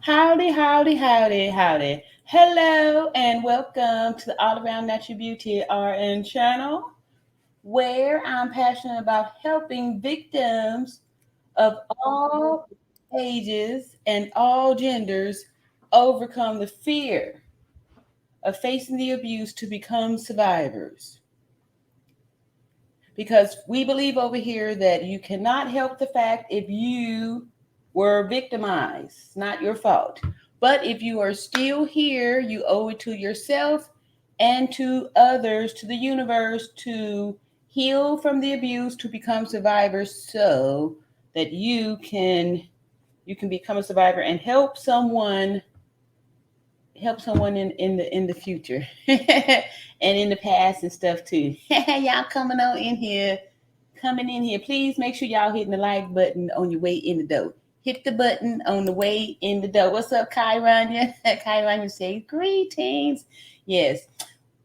Howdy, howdy, howdy, howdy. Hello, and welcome to the All Around Natural Beauty RN channel, where I'm passionate about helping victims of all ages and all genders overcome the fear of facing the abuse to become survivors. Because we believe over here that you cannot help the fact if you were victimized. It's not your fault. But if you are still here, you owe it to yourself and to others, to the universe, to heal from the abuse, to become survivors so that you can become a survivor and help someone in the future and in the past and stuff too. Y'all coming in here. Please make sure y'all hitting the like button on your way in the door. Hit the button on the way in the door. What's up, Kyranya? Kyranya says greetings. Yes,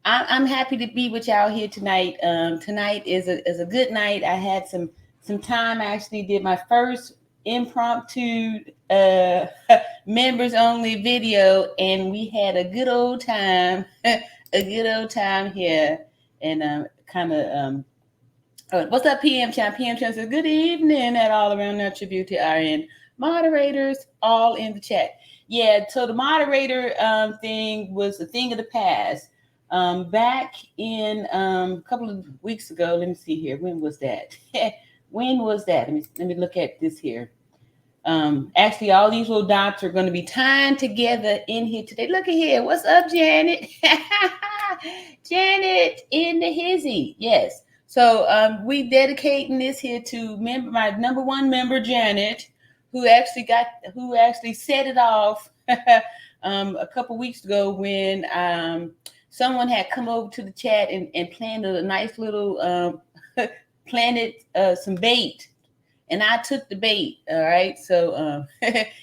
I'm happy to be with y'all here tonight. Tonight is a good night. I had some time. I actually did my first impromptu members only video, and we had a good old time. A good old time here, and kind of what's up, PM Chan? PM Chan says, good evening at All Around Natural Beauty RN. Moderators all in the chat. Yeah, so the moderator thing was a thing of the past. Back in a couple of weeks ago, let me see here. When was that? When was that? Let me look at this here. Actually, all these little dots are going to be tying together in here today. Look at here. What's up, Janet? Janet in the hizzy. Yes. So we dedicating this here to my number one member, Janet, who actually set it off a couple weeks ago when someone had come over to the chat and planted a nice little planted some bait, and I took the bait. All right. So,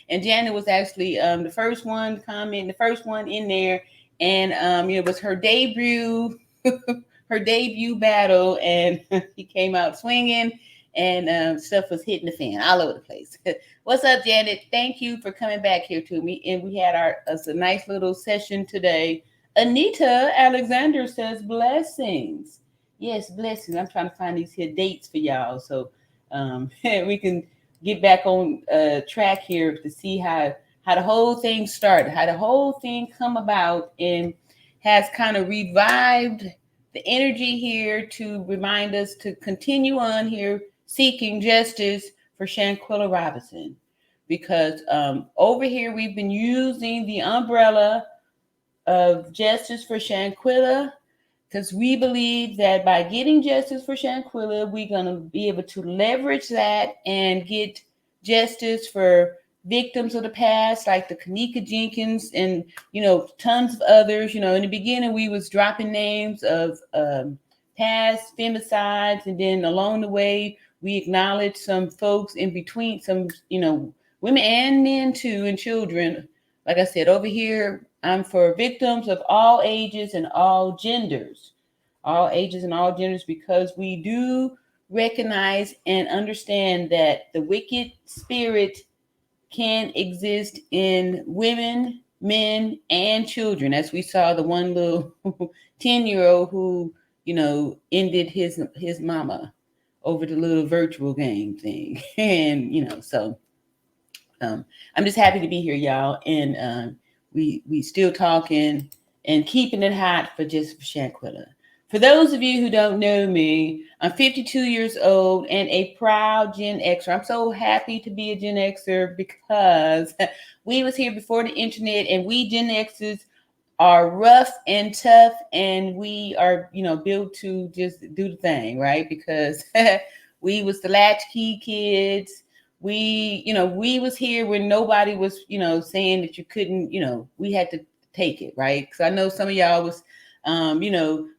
and Janet was actually the first one to comment, the first one in there. And, it was her debut, her debut battle. And he came out swinging, and stuff was hitting the fan all over the place. What's up, Janet? Thank you for coming back here to me. And we had a nice little session today. Anita Alexander says blessings. Yes, blessings. I'm trying to find these here dates for y'all. So, we can get back on track here to see how the whole thing started, how the whole thing come about, and has kind of revived the energy here to remind us to continue on here seeking justice for Shanquella Robinson, because over here we've been using the umbrella of justice for Shanquella, because we believe that by getting justice for Shanquella, we're going to be able to leverage that and get justice for victims of the past, like the Kanika Jenkins and, tons of others. In the beginning, we was dropping names of past femicides, and then along the way, we acknowledged some folks in between, some, women and men too, and children. Like I said, over here, I'm for victims of all ages and all genders. All ages and all genders, because we do recognize and understand that the wicked spirit can exist in women, men, and children. As we saw the one little 10-year-old who, ended his mama over the little virtual game thing. And, so I'm just happy to be here, y'all. And we still talking and keeping it hot for Shanquella. For those of you who don't know me, I'm 52 years old and a proud Gen Xer. I'm so happy to be a Gen Xer because we was here before the internet, and we Gen Xers are rough and tough, and we are, built to just do the thing, right? Because we was the latchkey kids. We was here when nobody was, saying that you couldn't, we had to take it, right? Because I know some of y'all was,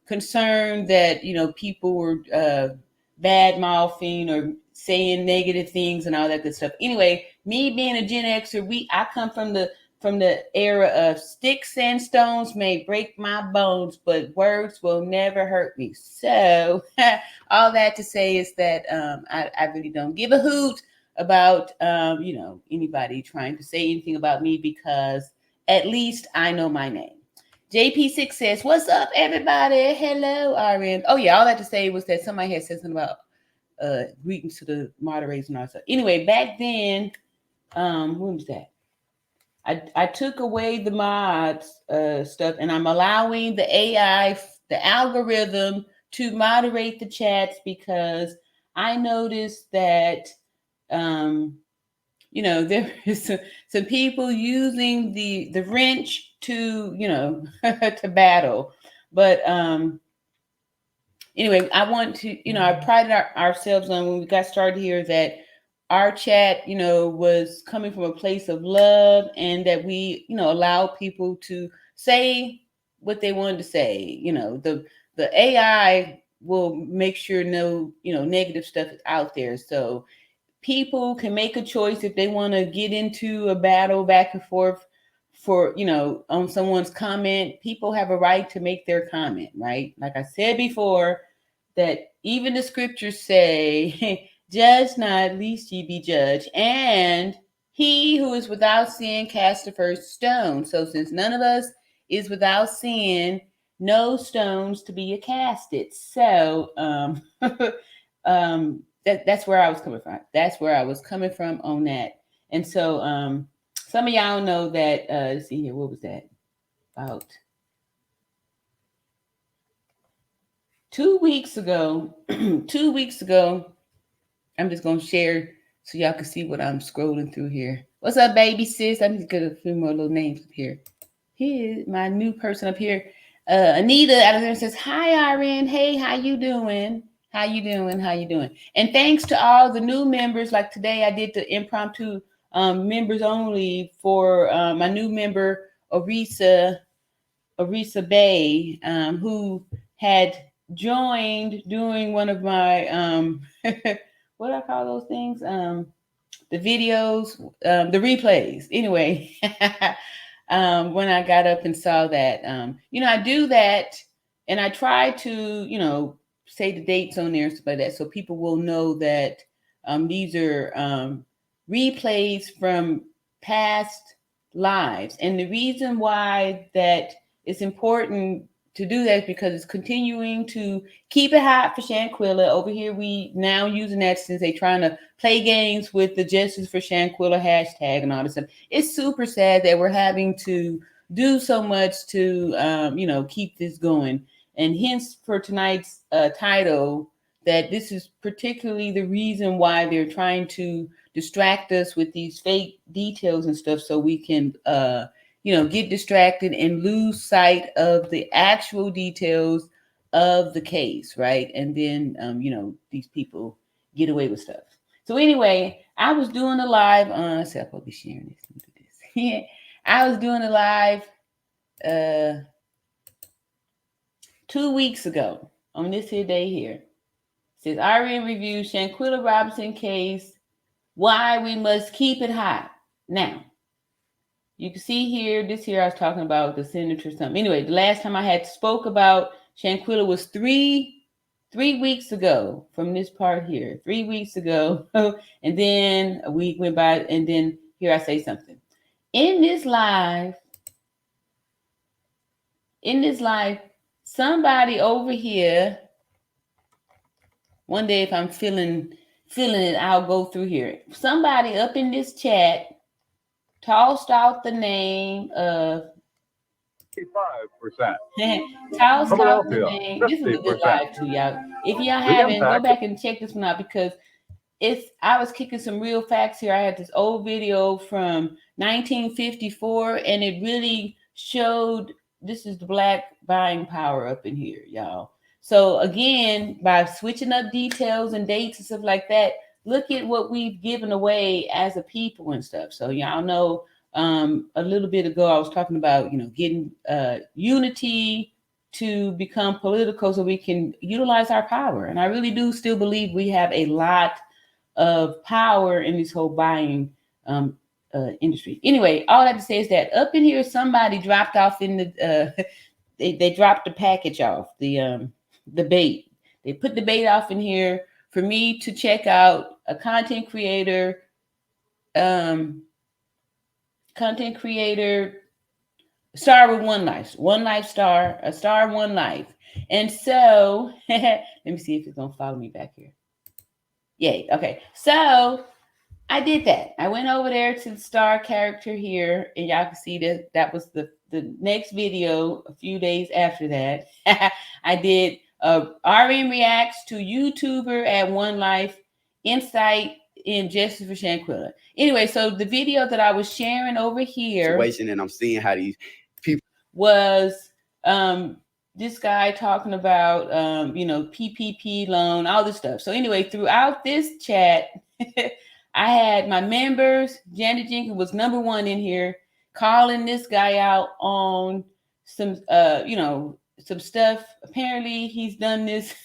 concerned that, people were bad mouthing or saying negative things and all that good stuff. Anyway, me being a Gen Xer, I come from the era of sticks and stones may break my bones, but words will never hurt me. So all that to say is that I really don't give a hoot about anybody trying to say anything about me, because at least I know my name. JP6 says, "What's up, everybody? Hello, RN." Oh yeah, all I had to say was that somebody had said something about greetings to the moderators and all that. Anyway, back then, when was that? I took away the mods stuff, and I'm allowing the AI, the algorithm, to moderate the chats, because I noticed that there is some people using the wrench to to battle. But anyway, I want to I prided ourselves on, when we got started here, that our chat was coming from a place of love, and that we allow people to say what they wanted to say. The AI will make sure no negative stuff is out there, so people can make a choice if they want to get into a battle back and forth for on someone's comment. People have a right to make their comment, right? Like I said before, that even the scriptures say, "Judge not, lest ye be judged," and he who is without sin cast the first stone. So since none of us is without sin, no stones to be casted. So that's where I was coming from. That's where I was coming from on that. And so some of y'all know that let's see here, what was that? About 2 weeks ago, 2 weeks ago, I'm just gonna share so y'all can see what I'm scrolling through here. What's up, baby sis? I'm just gonna get a few more little names up here. Here's my new person up here. Anita out of there says, "Hi, Irene. Hey, how you doing? How you doing? How you doing?" And thanks to all the new members. Like today, I did the impromptu members only for my new member, Orisa Bay, who had joined doing one of my what do I call those things? The videos, the replays. Anyway, when I got up and saw that, I do that, and I try to, say the dates on there and stuff like that, so people will know that these are replays from past lives. And the reason why that it's important to do that is because it's continuing to keep it hot for Shanquella. Over here, we now using that since they trying to play games with the Justice for Shanquella hashtag and all this stuff. It's super sad that we're having to do so much to, keep this going. And hence for tonight's title, that this is particularly the reason why they're trying to distract us with these fake details and stuff, so we can get distracted and lose sight of the actual details of the case, right? And then these people get away with stuff. So anyway, I was doing a live on, I'll probably sharing this. Let me do this. I was doing a live 2 weeks ago on this here day here. It says, "Irene review Shanquella Robinson case, why we must keep it hot." Now, you can see here, this here I was talking about the senator something. Anyway, the last time I had spoke about Shanquella was three weeks ago from this part here. 3 weeks ago. And then a week went by, and then here I say something. In this live, somebody over here, one day if I'm feeling it, I'll go through here. Somebody up in this chat tossed out the name of 55%. tossed out the name. This is a good live too, y'all. If y'all haven't, go back and check this one out, because I was kicking some real facts here. I had this old video from 1954, and it really showed this is the Black buying power up in here, y'all. So again, by switching up details and dates and stuff like that, look at what we've given away as a people and stuff. So y'all know, a little bit ago, I was talking about, getting unity to become political so we can utilize our power. And I really do still believe we have a lot of power in this whole buying industry. Anyway, all I have to say is that up in here, somebody dropped off in the, they dropped the package off, the bait. They put the bait off in here for me to check out, a content creator content creator, star with one life star, a star, one life. And so, let me see if it's going to follow me back here. Yay. Okay. So I did that. I went over there to the star character here, and y'all can see that that was the next video a few days after that. I did RN Reacts to YouTuber at One Life Insight in Justice for Shanquella. Anyway, so the video that I was sharing over here, and I'm seeing how these people was this guy talking about PPP loan, all this stuff. So anyway, throughout this chat, I had my members. Janet Jenkins was number one in here, calling this guy out on some some stuff. Apparently he's done this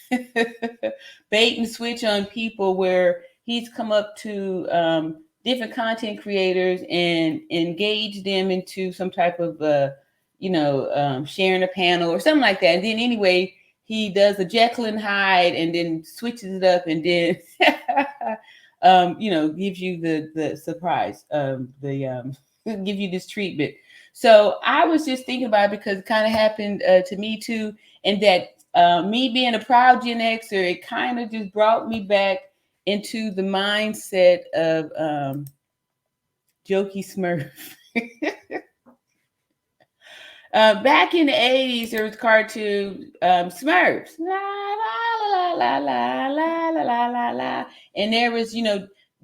bait and switch on people where he's come up to different content creators and engage them into some type of sharing a panel or something like that. And then anyway, he does a Jekyll and Hyde and then switches it up and then gives you the surprise, give you this treatment. So I was just thinking about it because it kind of happened to me too. And that me being a proud Gen Xer, it kind of just brought me back into the mindset of Jokey Smurf. Back in the 80s, there was cartoon Smurfs. La, la, la, la, la, la, la, la, la. And there was,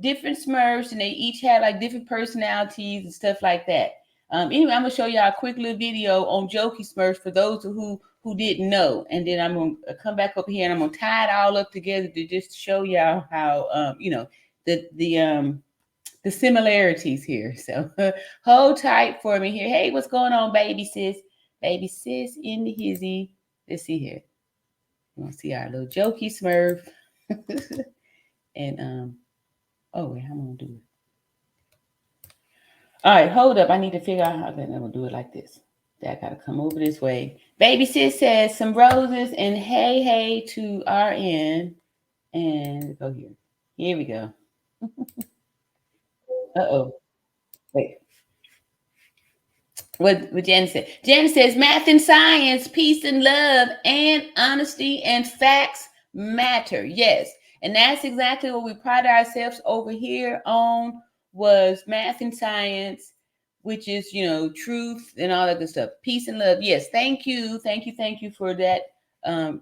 different Smurfs, and they each had like different personalities and stuff like that. Anyway, I'm going to show y'all a quick little video on Jokey Smurfs for those who didn't know. And then I'm going to come back up here and I'm going to tie it all up together to just show y'all how, the similarities here. So hold tight for me here. Hey, what's going on, baby sis? Baby sis in the hizzy. Let's see here. You want to see our little Jokey Smurf. And oh wait, how am I gonna do it? All right, hold up. I need to figure out how I'm gonna do it like this. I gotta come over this way. Baby sis says some roses and hey to RN. And go here. Here we go. Uh-oh. Wait. What Janet said. Janet says math and science, peace and love, and honesty and facts matter. Yes. And that's exactly what we pride ourselves over here on, was math and science, which is, truth and all that good stuff. Peace and love. Yes. Thank you. Thank you for that,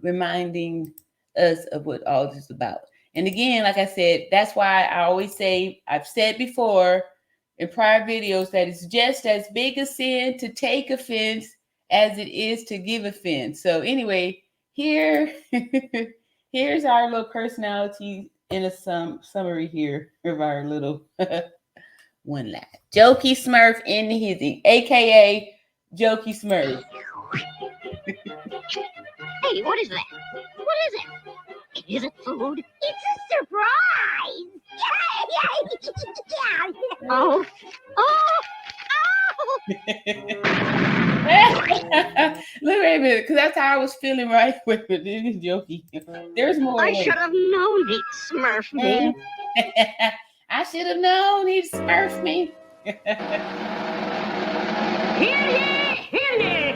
reminding us of what all this is about. And again, like I said, that's why I always say, I've said before in prior videos, that it's just as big a sin to take offense as it is to give offense. So anyway, here's our little personality in a summary here of our little one life. Jokey Smurf in the hizzy, aka Jokey Smurf. Hey, what is that? What is it? Is it food? It's a surprise! Oh! Look, wait a minute, because that's how I was feeling right with it. This is Jokey. There's more. I should have known he'd smurf me. I should have known he'd smurf me. Hear ye, hear ye!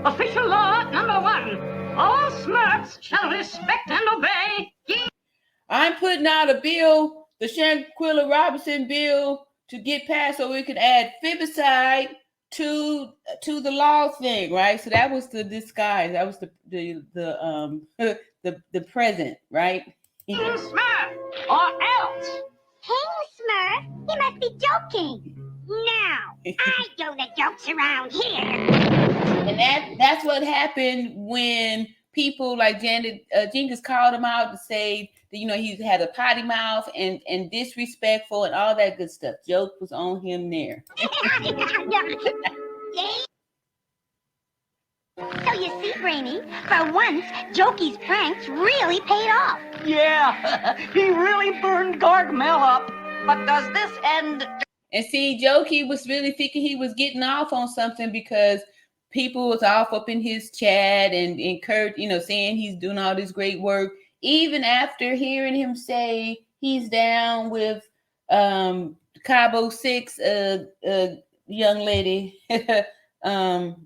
Official law number 1. All Smurfs shall respect and obey. I'm putting out a bill, the Shanquella Robinson bill, to get passed so we could add fibicide to the law thing, right? So that was the disguise. That was the present, right? Smurf, or else. Hey, Smurf, he must be joking. No, I do the jokes around here. And that's what happened when people like Janet Jenkins called him out to say that, he had a potty mouth and disrespectful and all that good stuff. Joke was on him there. So you see, Brainy, for once, Jokey's pranks really paid off. Yeah, he really burned Gargamel up. But does this end? And see, Jokey was really thinking he was getting off on something because people was off up in his chat and encouraged, saying he's doing all this great work, even after hearing him say he's down with Cabo 6 young lady,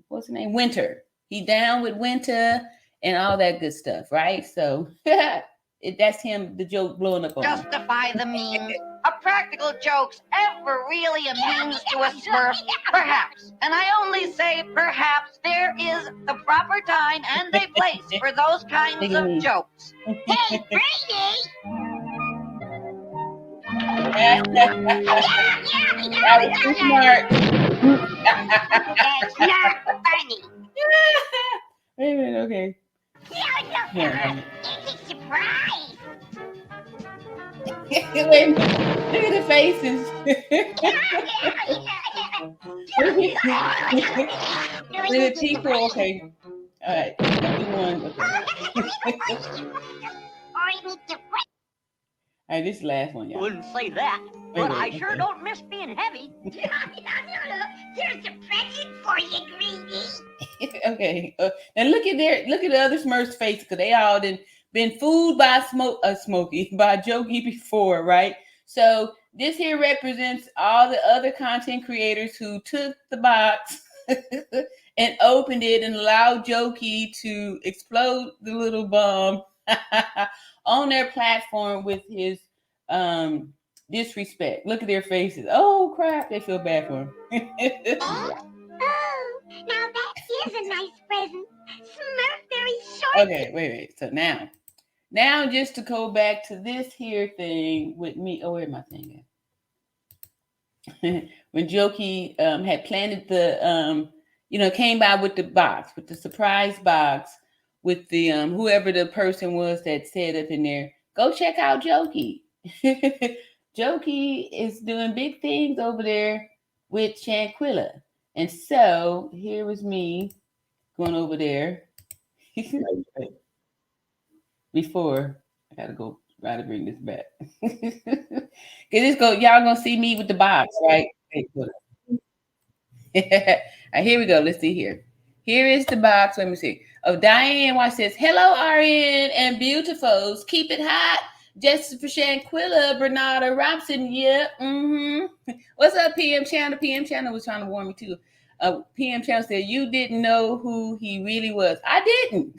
what's her name? Winter. He down with Winter and all that good stuff, right? So that's him, the joke blowing up on him. Justify the means. Are practical jokes ever really a means to a Smurf? Perhaps. And I only say perhaps there is the proper time and a place for those kinds of jokes. Hey, Brady! That was too smart. That's not funny. Wait a minute, okay. Yeah. It's a surprise. Wait a minute. Look at the faces. Look at Chico. Okay. All right. Do one. Okay. All right, this is the last one, y'all. Wouldn't say that, but I sure don't miss being heavy. Here's a present for you, Greedy. Okay. And look at the other Smurfs' face, because they all been fooled by Smokey, by Jokey before, right? So this here represents all the other content creators who took the box and opened it and allowed Jokey to explode the little bomb on their platform with his disrespect. Look at their faces. Oh crap, they feel bad for him. Oh, now that is a nice present. Smurfberry short. Okay, wait. So now just to go back to this here thing with me. Oh, where's my thing at? When Jokey had planted the came by with the box, with the surprise box, with the whoever the person was that said up in there, go check out Jokey. Jokey is doing big things over there with Shanquella. And so here was me going over there. Before I gotta go try to bring this back. Y'all gonna see me with the box, right? Okay, good. Right, here we go. Let's see here. Here is the box. Let me see. Oh, Diane White says, hello, RN and beautifuls. Keep it hot. Justice for Shanquella, Bernarda Robinson. Yeah. What's up, PM Channel? PM Channel was trying to warn me too. PM Channel said, you didn't know who he really was. I didn't.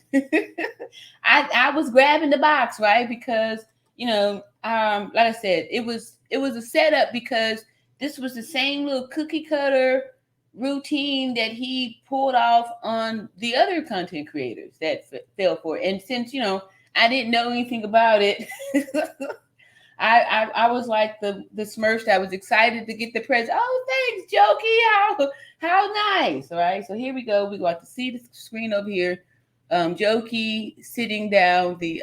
I was grabbing the box, right? Because, like I said, it was a setup, because this was the same little cookie cutter routine that he pulled off on the other content creators that fell for it. And since, I didn't know anything about it, I was like the Smurf that was excited to get the present. Oh, thanks, Jokey. How nice. All right. So here we go. We got to see the screen over here. Jokey sitting down the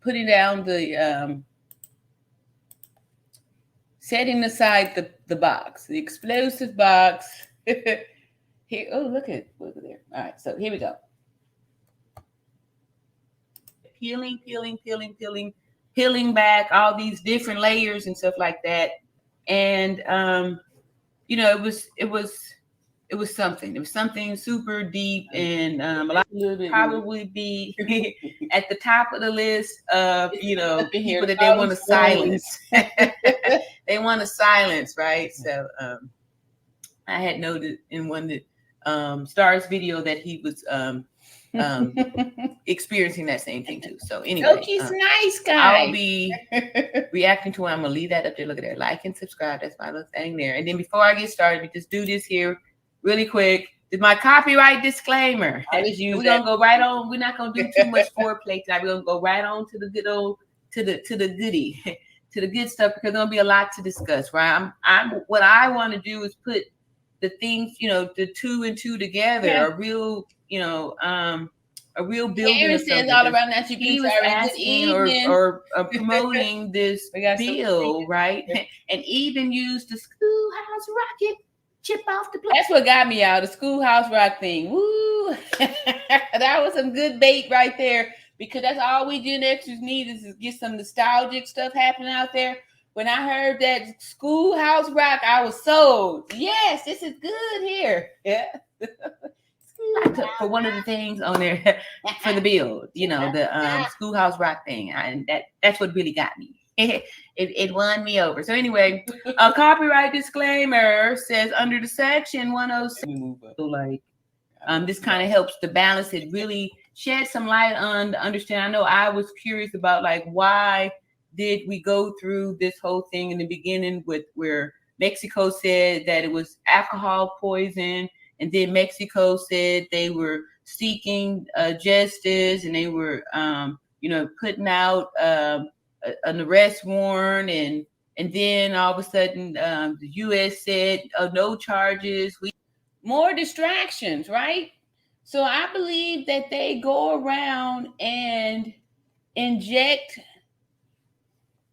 putting down the setting aside the box, the explosive box. Here, oh, look at there. All right, so here we go. Peeling back all these different layers and stuff like that. And it was something. It was something super deep, and a lot of probably be at the top of the list of people that they want to silence. They want to silence, right? So I had noted in one that Star's video that he was experiencing that same thing too. So anyway, Jokey's nice guy. I'll be reacting to him. I'm gonna leave that up there. Look at that, like and subscribe. That's my little thing there. And then before I get started, we just do this here really quick. Is my copyright disclaimer. We're gonna go right on. We're not gonna do too much foreplay tonight. We're gonna go right on to the good old to the goodie, to the good stuff, because there'll be a lot to discuss. Right? I'm what I want to do is put the things, the two and two together. Yeah. A real building. Aaron says all around that he was asking or promoting this bill, right? And even used the Schoolhouse Rocket. Chip off the plate. That's what got me out, the Schoolhouse Rock thing. Woo! That was some good bait right there, because that's all we Gen Xers need is get some nostalgic stuff happening out there. When I heard that Schoolhouse Rock, I was sold. Yes, this is good here. Yeah. For one of the things on there for the build, the Schoolhouse Rock thing, and that's what really got me. It won me over. So anyway, a copyright disclaimer says under the section 107, like this kind of helps to balance it, really shed some light on the understand. I know I was curious about like why did we go through this whole thing in the beginning with where Mexico said that it was alcohol poison, and then Mexico said they were seeking justice, and they were putting out an arrest warrant, and then all of a sudden the U.S. said no charges. More distractions, right? So I believe that they go around and inject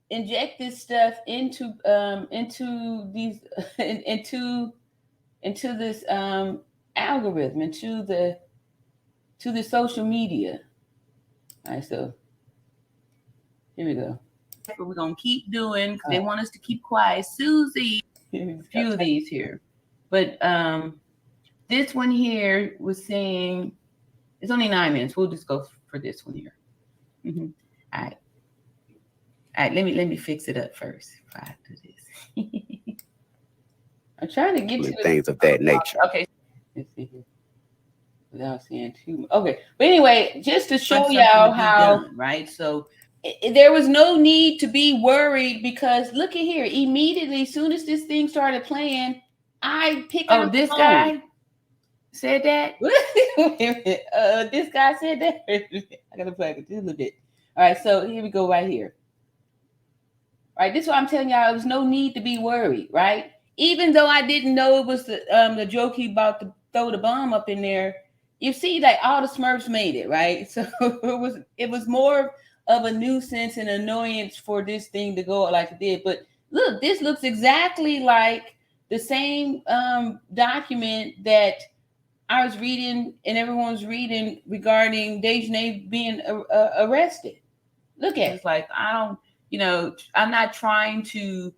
this stuff into these into this algorithm, into the social media. All right, so here we go. That's what we're gonna keep doing because they want us to keep quiet. Susie, a few of these here, but this one here was saying it's only 9 minutes. We'll just go for this one here. Mm-hmm. All right. Let me fix it up first before I do this. I'm trying to get to things of that nature. Okay. Let's see here. Without saying too much. Okay. But anyway, just to show y'all how, right? So there was no need to be worried because look at here. Immediately, as soon as this thing started playing, I picked up this guy. Said that? This guy said that? I gotta play it a little bit. All right, so here we go right here. All right, this is what I'm telling y'all. There's no need to be worried, right? Even though I didn't know it was the joke he about to throw the bomb up in there, you see that all the Smurfs made it, right? So it was more of a nuisance and annoyance for this thing to go like it did. But look, this looks exactly like the same document that I was reading and everyone was reading regarding Dejanay being arrested. Look at it. It's like, I'm not trying to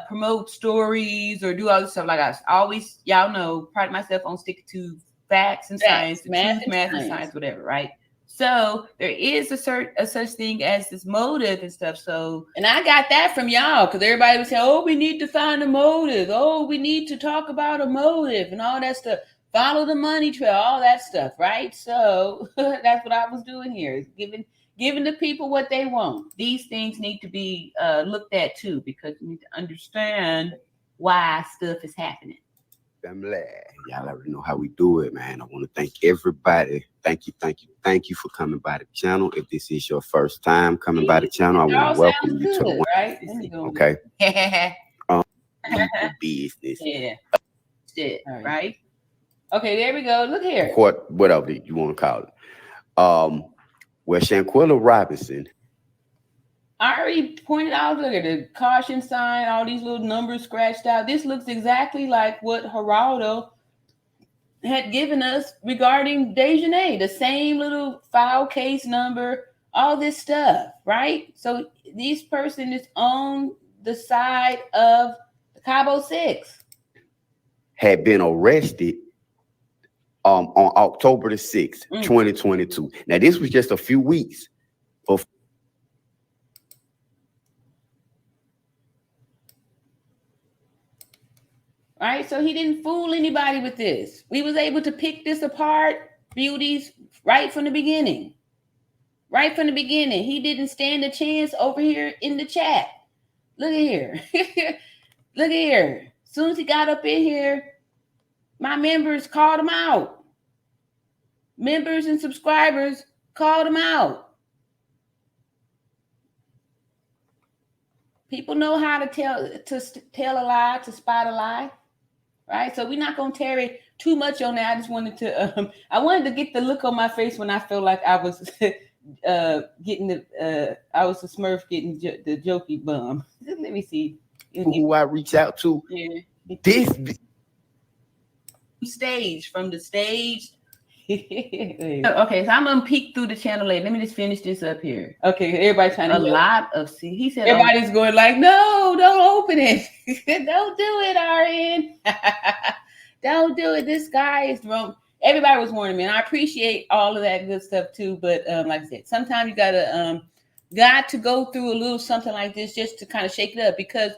promote stories or do all this stuff. Like I always, y'all know, pride myself on sticking to facts and science, math and science, whatever, right? So there is a such thing as this motive and stuff. So, and I got that from y'all because everybody was saying, oh, we need to find a motive. Oh, we need to talk about a motive and all that stuff. Follow the money trail, all that stuff, right? So that's what I was doing here, is giving the people what they want. These things need to be looked at too, because you need to understand why stuff is happening. Family, y'all already know how we do it, man. I want to thank everybody. Thank you for coming by the channel. If this is your first time coming by the channel, I want to welcome you to the right? Okay. Business. Yeah. Shit, right? Okay, there we go. Look here. Whatever you want to call it. Well, Shanquella Robinson. I already pointed out, look at the caution sign, all these little numbers scratched out. This looks exactly like what Geraldo had given us regarding Dejanay, the same little file case number, all this stuff, right? So this person is on the side of the Cabo 6. Had been arrested on October the 6th, 2022. Now, this was just a few weeks before. Right, so he didn't fool anybody with this. We was able to pick this apart, beauties, right from the beginning. Right from the beginning. He didn't stand a chance over here in the chat. Look at here. Look at here. As soon as he got up in here, my members called him out. Members and subscribers called him out. People know how to tell a lie, to spot a lie. Right, so we're not gonna tarry too much on that. I just wanted to, I wanted to get the look on my face when I felt like I was getting I was a Smurf getting the jokey bum. Let me see who I reach out to. Yeah, this stage from the stage. Okay, so I'm gonna peek through the channel later. Let me just finish this up here. Okay, everybody's trying to lot of see. He said everybody's going like, no, don't open it. Don't do it, RN. Don't do it. This guy is wrong. Everybody was warning me, and I appreciate all of that good stuff too. But like I said, sometimes you gotta got to go through a little something like this just to kind of shake it up, because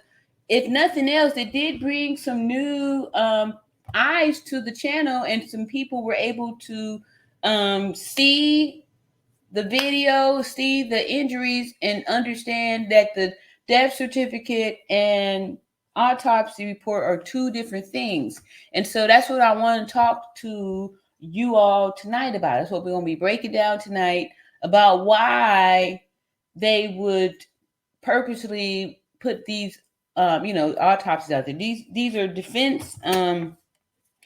if nothing else, it did bring some new eyes to the channel, and some people were able to see the video, see the injuries, and understand that the death certificate and autopsy report are two different things. And so that's what I want to talk to you all tonight about. That's what we're going to be breaking down tonight, about why they would purposely put these autopsies out there. These are defense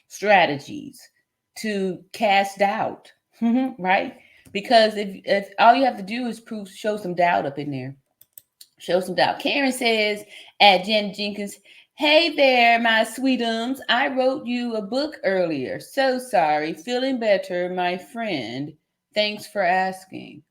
strategies to cast doubt, right? Because if all you have to do is show some doubt up in there, show some doubt. Karen says at Jen Jenkins, "Hey there, my sweetums. I wrote you a book earlier. So sorry. Feeling better, my friend. Thanks for asking."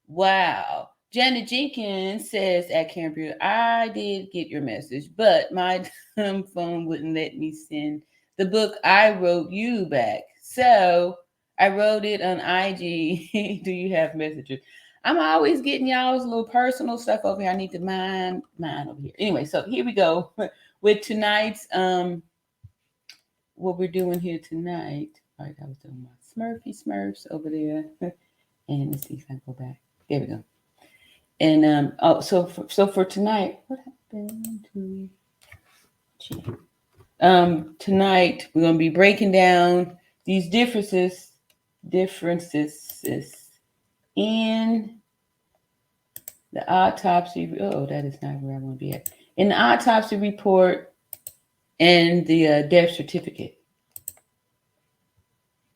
Wow. Janet Jenkins says at Cambria, "I did get your message, but my dumb phone wouldn't let me send the book I wrote you back. So I wrote it on IG. Do you have messages?" I'm always getting y'all's little personal stuff over here. I need to mind over here. Anyway, so here we go with tonight's what we're doing here tonight. All right, I was doing my Smurfs over there. And let's see if I can go back. There we go. And so for tonight, what happened to tonight we're gonna be breaking down these differences in the autopsy. Oh, that is not where I want to be at. In the autopsy report and the death certificate.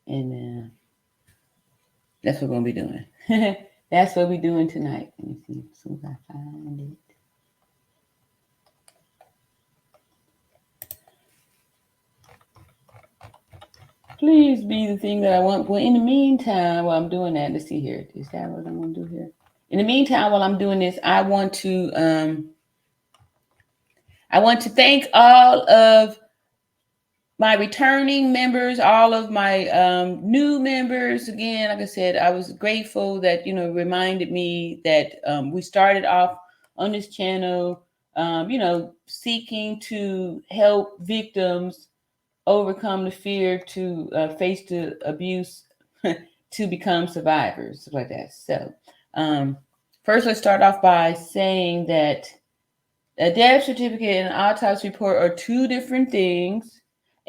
And that's what we're gonna be doing. That's what we're doing tonight. Let me see as soon as I find it. Please be the thing that I want. Well, in the meantime, while I'm doing that, let's see here. Is that what I'm going to do here? In the meantime, while I'm doing this, I want to thank all of my returning members, all of my new members. Again, like I said, I was grateful that, reminded me that we started off on this channel, seeking to help victims overcome the fear to face the abuse to become survivors, stuff like that. So first, let's start off by saying that a death certificate and an autopsy report are two different things.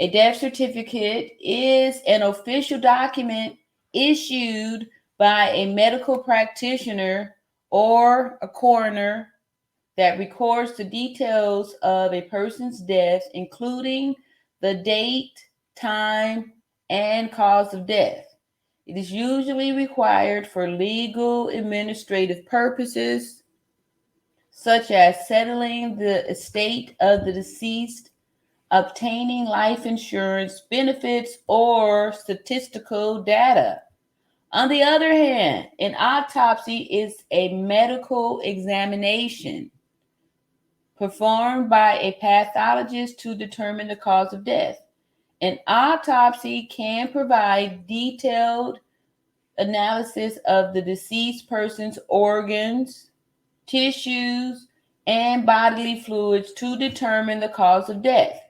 A death certificate is an official document issued by a medical practitioner or a coroner that records the details of a person's death, including the date, time, and cause of death. It is usually required for legal administrative purposes, such as settling the estate of the deceased, obtaining life insurance benefits, or statistical data. On the other hand, an autopsy is a medical examination performed by a pathologist to determine the cause of death. An autopsy can provide detailed analysis of the deceased person's organs, tissues, and bodily fluids to determine the cause of death.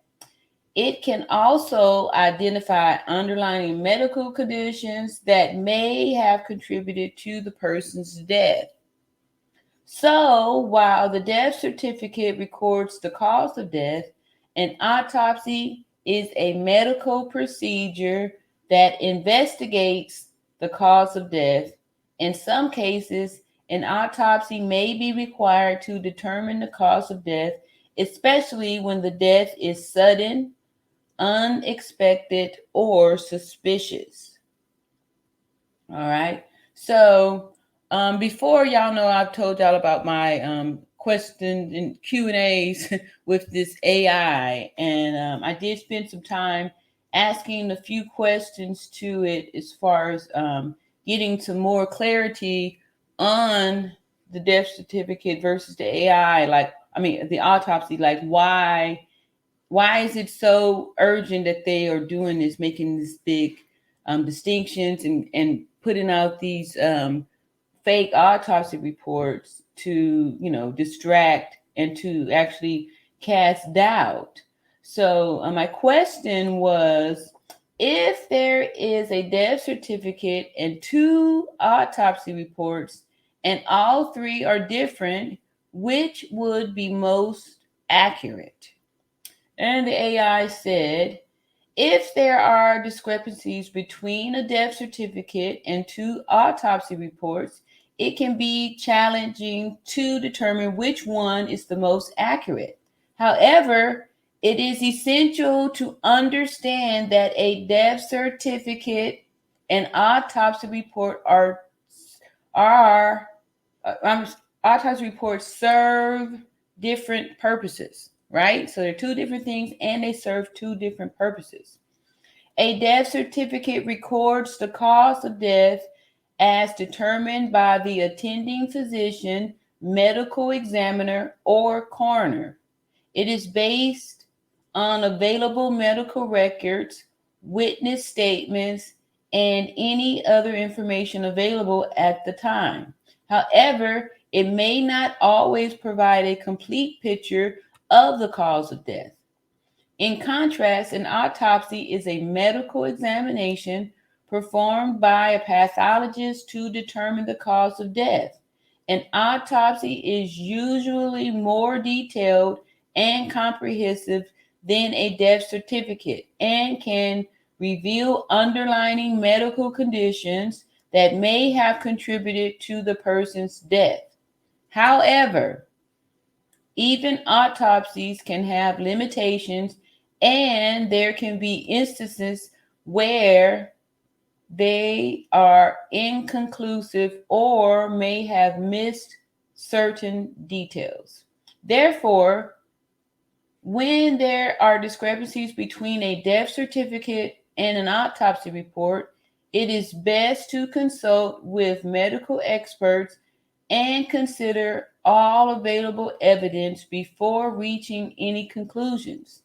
It can also identify underlying medical conditions that may have contributed to the person's death. So, while the death certificate records the cause of death, an autopsy is a medical procedure that investigates the cause of death. In some cases, an autopsy may be required to determine the cause of death, especially when the death is sudden, unexpected, or suspicious. All right. So, before y'all know, I've told y'all about my questions and Q&As with this AI, and I did spend some time asking a few questions to it as far as getting some more clarity on the death certificate versus the AI. The autopsy. Like, why is it so urgent that they are doing this, making this big distinctions and putting out these fake autopsy reports to, distract and to actually cast doubt. So my question was, if there is a death certificate and 2 autopsy reports and all 3 are different, which would be most accurate? And the AI said, if there are discrepancies between a death certificate and 2 autopsy reports, it can be challenging to determine which one is the most accurate. However, it is essential to understand that a death certificate and autopsy report autopsy reports serve different purposes, right? So they're 2 different things and they serve 2 different purposes. A death certificate records the cause of death as determined by the attending physician, medical examiner, or coroner. It is based on available medical records, witness statements, and any other information available at the time. However, it may not always provide a complete picture of the cause of death. In contrast, an autopsy is a medical examination performed by a pathologist to determine the cause of death. An autopsy is usually more detailed and comprehensive than a death certificate and can reveal underlying medical conditions that may have contributed to the person's death. However, even autopsies can have limitations, and there can be instances where they are inconclusive or may have missed certain details. Therefore, when there are discrepancies between a death certificate and an autopsy report, it is best to consult with medical experts and consider all available evidence before reaching any conclusions.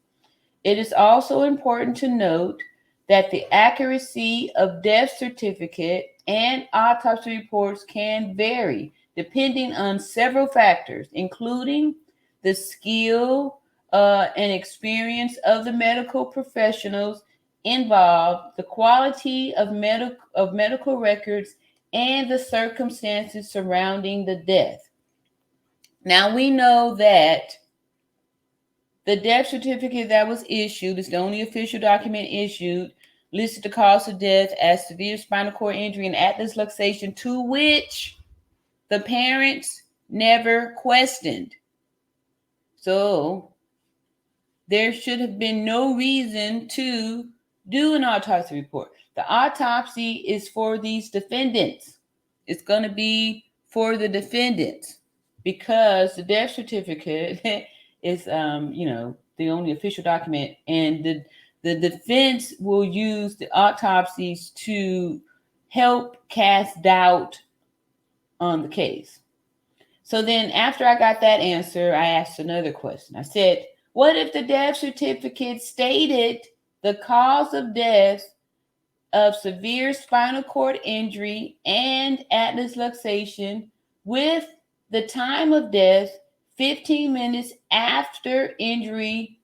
It is also important to note that the accuracy of death certificate and autopsy reports can vary depending on several factors, including the skill and experience of the medical professionals involved, the quality of medical records, and the circumstances surrounding the death. Now we know that the death certificate that was issued is the only official document issued, listed the cause of death as severe spinal cord injury and atlas luxation, to which the parents never questioned. So there should have been no reason to do an autopsy report. The autopsy is for these defendants. It's going to be for the defendants because the death certificate is, the only official document, and the defense will use the autopsies to help cast doubt on the case. So then after I got that answer, I asked another question. I said, what if the death certificate stated the cause of death of severe spinal cord injury and atlas luxation with the time of death 15 minutes after injury?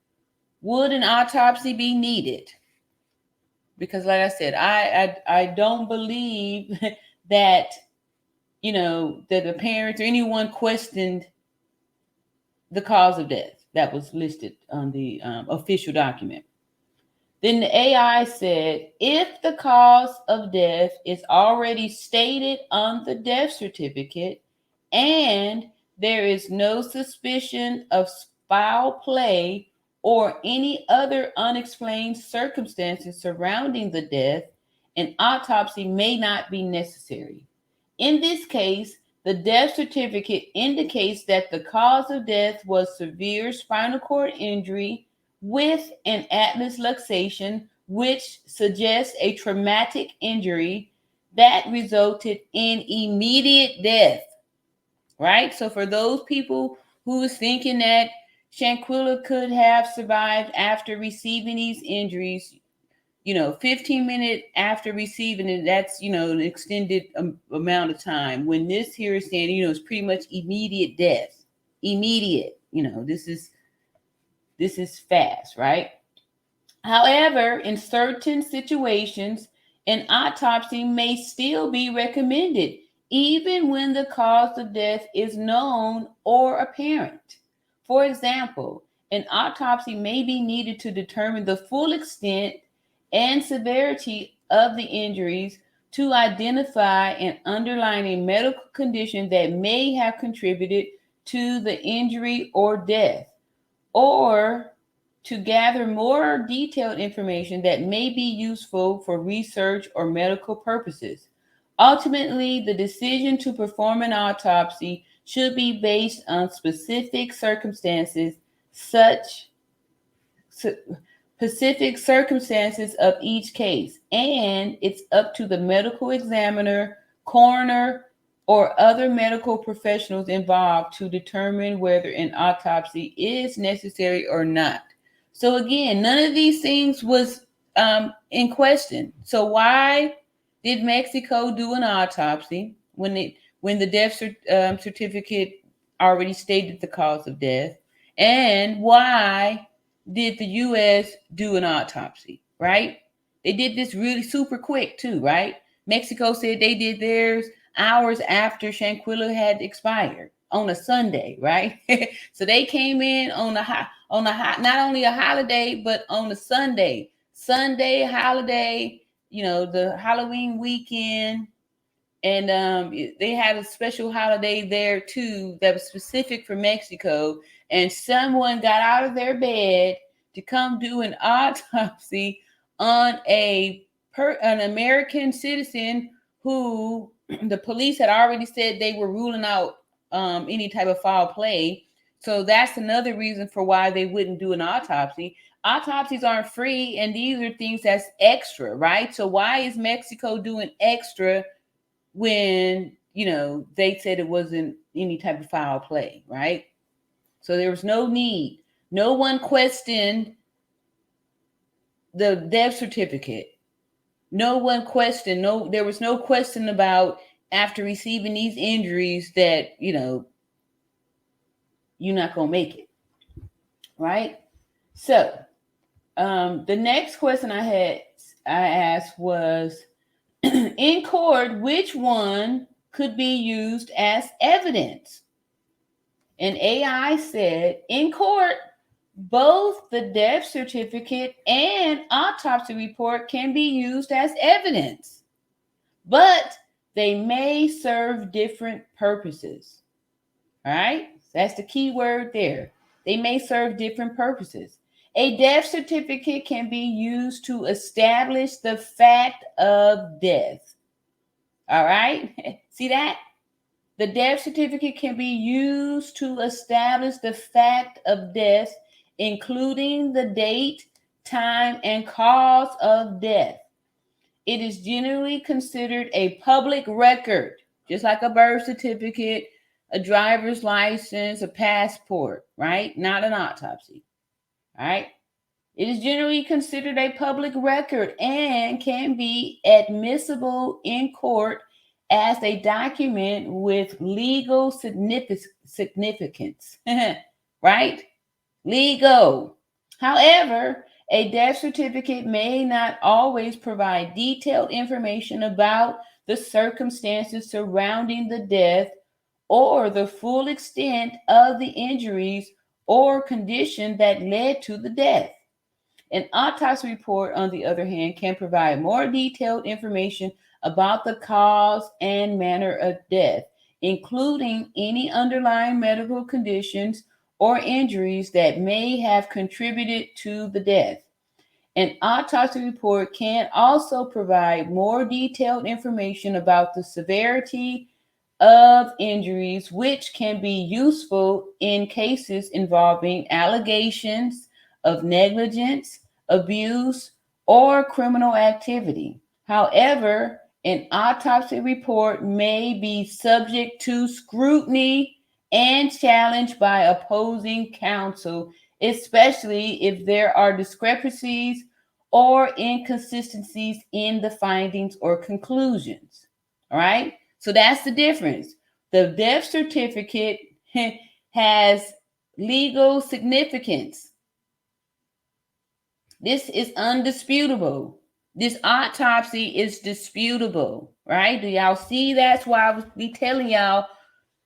Would an autopsy be needed? Because like I said, I don't believe that, that the parents or anyone questioned the cause of death that was listed on the official document. Then the AI said, if the cause of death is already stated on the death certificate and there is no suspicion of foul play or any other unexplained circumstances surrounding the death, an autopsy may not be necessary. In this case, the death certificate indicates that the cause of death was severe spinal cord injury with an atlas luxation, which suggests a traumatic injury that resulted in immediate death, right? So for those people who was thinking that Shanquella could have survived after receiving these injuries, 15 minutes after receiving it, that's, an extended amount of time. When this here is saying, it's pretty much immediate death. Immediate, this is fast, right? However, in certain situations, an autopsy may still be recommended, even when the cause of death is known or apparent. For example, an autopsy may be needed to determine the full extent and severity of the injuries, to identify an underlying medical condition that may have contributed to the injury or death, or to gather more detailed information that may be useful for research or medical purposes. Ultimately, the decision to perform an autopsy should be based on specific circumstances of each case, and it's up to the medical examiner, coroner, or other medical professionals involved to determine whether an autopsy is necessary or not. So again, none of these things was in question. So why did Mexico do an autopsy when the death certificate already stated the cause of death? And why did the U.S. do an autopsy, right? They did this really super quick too, right? Mexico said they did theirs hours after Shanquella had expired on a Sunday, right? So they came in on not only a holiday, but on a Sunday holiday, the Halloween weekend. And they had a special holiday there too that was specific for Mexico. And someone got out of their bed to come do an autopsy on an American citizen who the police had already said they were ruling out any type of foul play. So that's another reason for why they wouldn't do an autopsy. Autopsies aren't free, and these are things that's extra, right? So why is Mexico doing extra when, they said it wasn't any type of foul play, right? So there was no need. No one questioned the death certificate. No one questioned. There was no question about, after receiving these injuries, that, you're not going to make it, right? So the next question I asked was, in court, which one could be used as evidence? And AI said, in court, both the death certificate and autopsy report can be used as evidence, but they may serve different purposes. All right? That's the key word there. They may serve different purposes. A death certificate can be used to establish the fact of death. All right? See that? The death certificate can be used to establish the fact of death, including the date, time, and cause of death. It is generally considered a public record, just like a birth certificate, a driver's license, a passport, right? Not an autopsy, all right? It is generally considered a public record and can be admissible in court as a document with legal significance, right? Legal. However, a death certificate may not always provide detailed information about the circumstances surrounding the death or the full extent of the injuries or condition that led to the death. An autopsy report, on the other hand, can provide more detailed information about the cause and manner of death, including any underlying medical conditions or injuries that may have contributed to the death. An autopsy report can also provide more detailed information about the severity of injuries, which can be useful in cases involving allegations of negligence, abuse, or criminal activity. However, an autopsy report may be subject to scrutiny and challenged by opposing counsel, especially if there are discrepancies or inconsistencies in the findings or conclusions. All right. So that's the difference. The death certificate has legal significance. This is undisputable. This autopsy is disputable, right? Do y'all see? That's why I was be telling y'all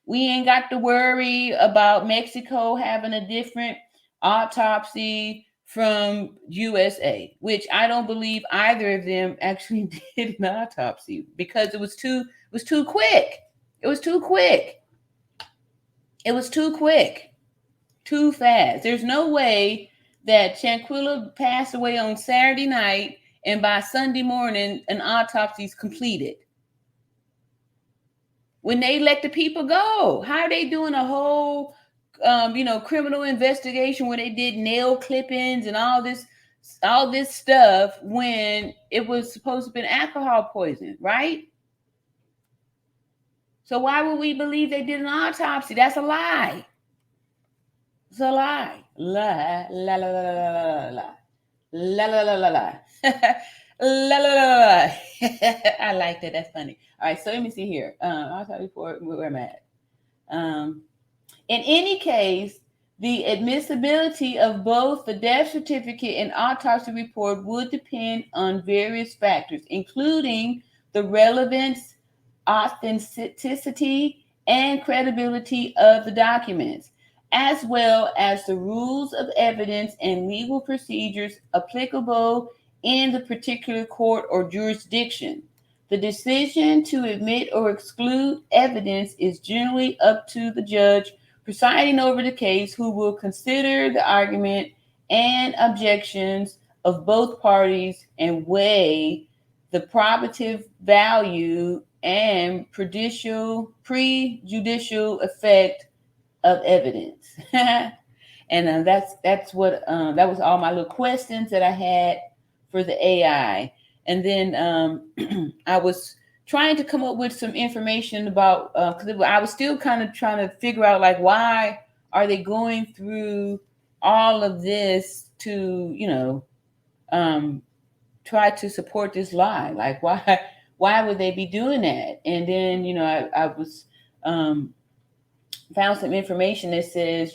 we ain't got to worry about Mexico having a different autopsy from USA, which I don't believe either of them actually did an autopsy because it was too quick. It was too quick. It was too quick. Too fast. There's no way that Shanquella passed away on Saturday night and by Sunday morning an autopsy is completed. When they let the people go, how are they doing a whole criminal investigation where they did nail clippings and all this stuff when it was supposed to have been alcohol poisoning, right? So why would we believe they did an autopsy? That's a lie. It's a lie. La la la la la la la la la la la la la. I like that. That's funny. All right, so let me see here. I'll tell you where I'm at. In any case, the admissibility of both the death certificate and autopsy report would depend on various factors, including the relevance, authenticity, and credibility of the documents, as well as the rules of evidence and legal procedures applicable in the particular court or jurisdiction. The decision to admit or exclude evidence is generally up to the judge presiding over the case, who will consider the argument and objections of both parties and weigh the probative value and prejudicial effect of evidence. And that's what that was all my little questions that I had for the AI. And then I was trying to come up with some information about because I was still kind of trying to figure out, like, why are they going through all of this to try to support this lie? Like, why would they be doing that? And then I was found some information that says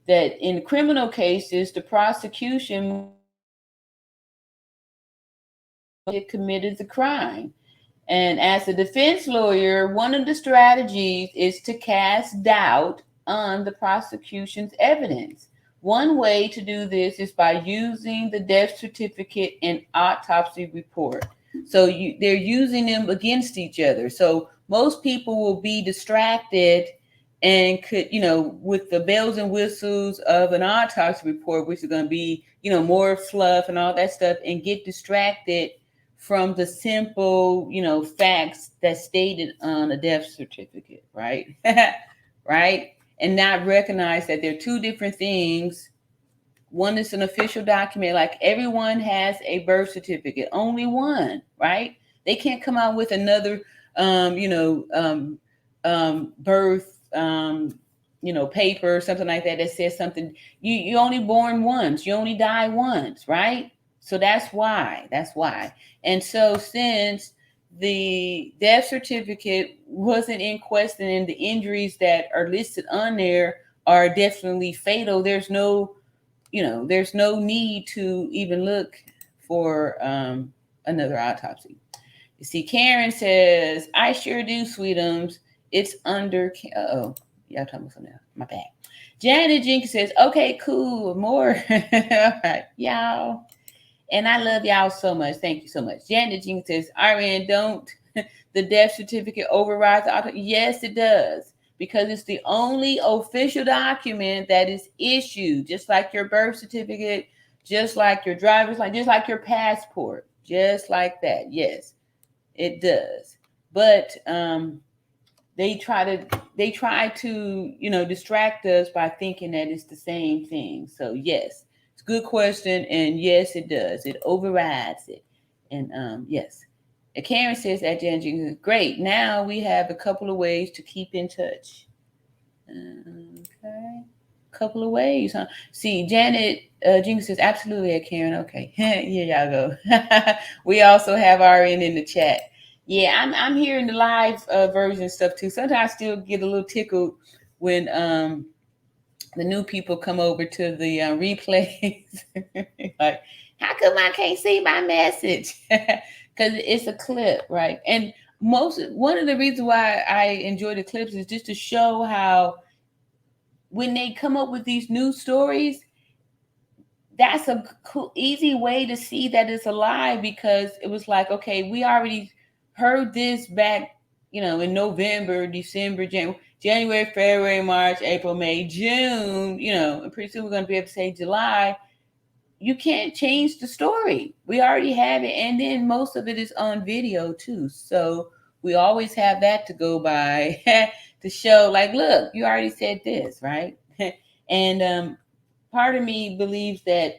that in criminal cases the prosecution committed the crime. And as a defense lawyer, one of the strategies is to cast doubt on the prosecution's evidence. One way to do this is by using the death certificate and autopsy report. So they're using them against each other. So most people will be distracted and could, with the bells and whistles of an autopsy report, which is going to be, more fluff and all that stuff, and get distracted from the simple, facts that's stated on a death certificate, right? Right? And not recognize that they're two different things. One is an official document, like everyone has a birth certificate, only one, right? They can't come out with another, birth, paper or something like that says something. You only born once, you only die once, right? So that's why. And so since the death certificate wasn't in question and the injuries that are listed on there are definitely fatal, there's no need to even look for another autopsy. You see, Karen says, I sure do, sweetums. It's under, y'all talking about something else. My bad. Janet Jenkins says, okay, cool, more. All right, y'all. And I love y'all so much. Thank you so much. Janet Jenkins says, Ariane, don't the death certificate override the autopsy? Yes, it does. Because it's the only official document that is issued, just like your birth certificate, just like your driver's license, just like your passport, just like that. Yes, it does. But they try to distract us by thinking that it's the same thing. So yes, it's a good question, and yes, it does. It overrides it, and yes. And Karen says that Jen, great. Now we have a couple of ways to keep in touch. Okay. couple of ways, huh? See, Janet Jenkins says, absolutely, Karen. Okay, here y'all go. We also have RN in the chat. Yeah, I'm hearing the live version stuff too. Sometimes I still get a little tickled when the new people come over to the replays. Like, how come I can't see my message? Because it's a clip, right? And one of the reasons why I enjoy the clips is just to show how when they come up with these news stories, that's a cool, easy way to see that it's a lie, because it was like, okay, we already heard this back, in November, December, January, February, March, April, May, June, and pretty soon we're going to be able to say July. You can't change the story. We already have it. And then most of it is on video too. So we always have that to go by to show, like, look, you already said this, right? And part of me believes that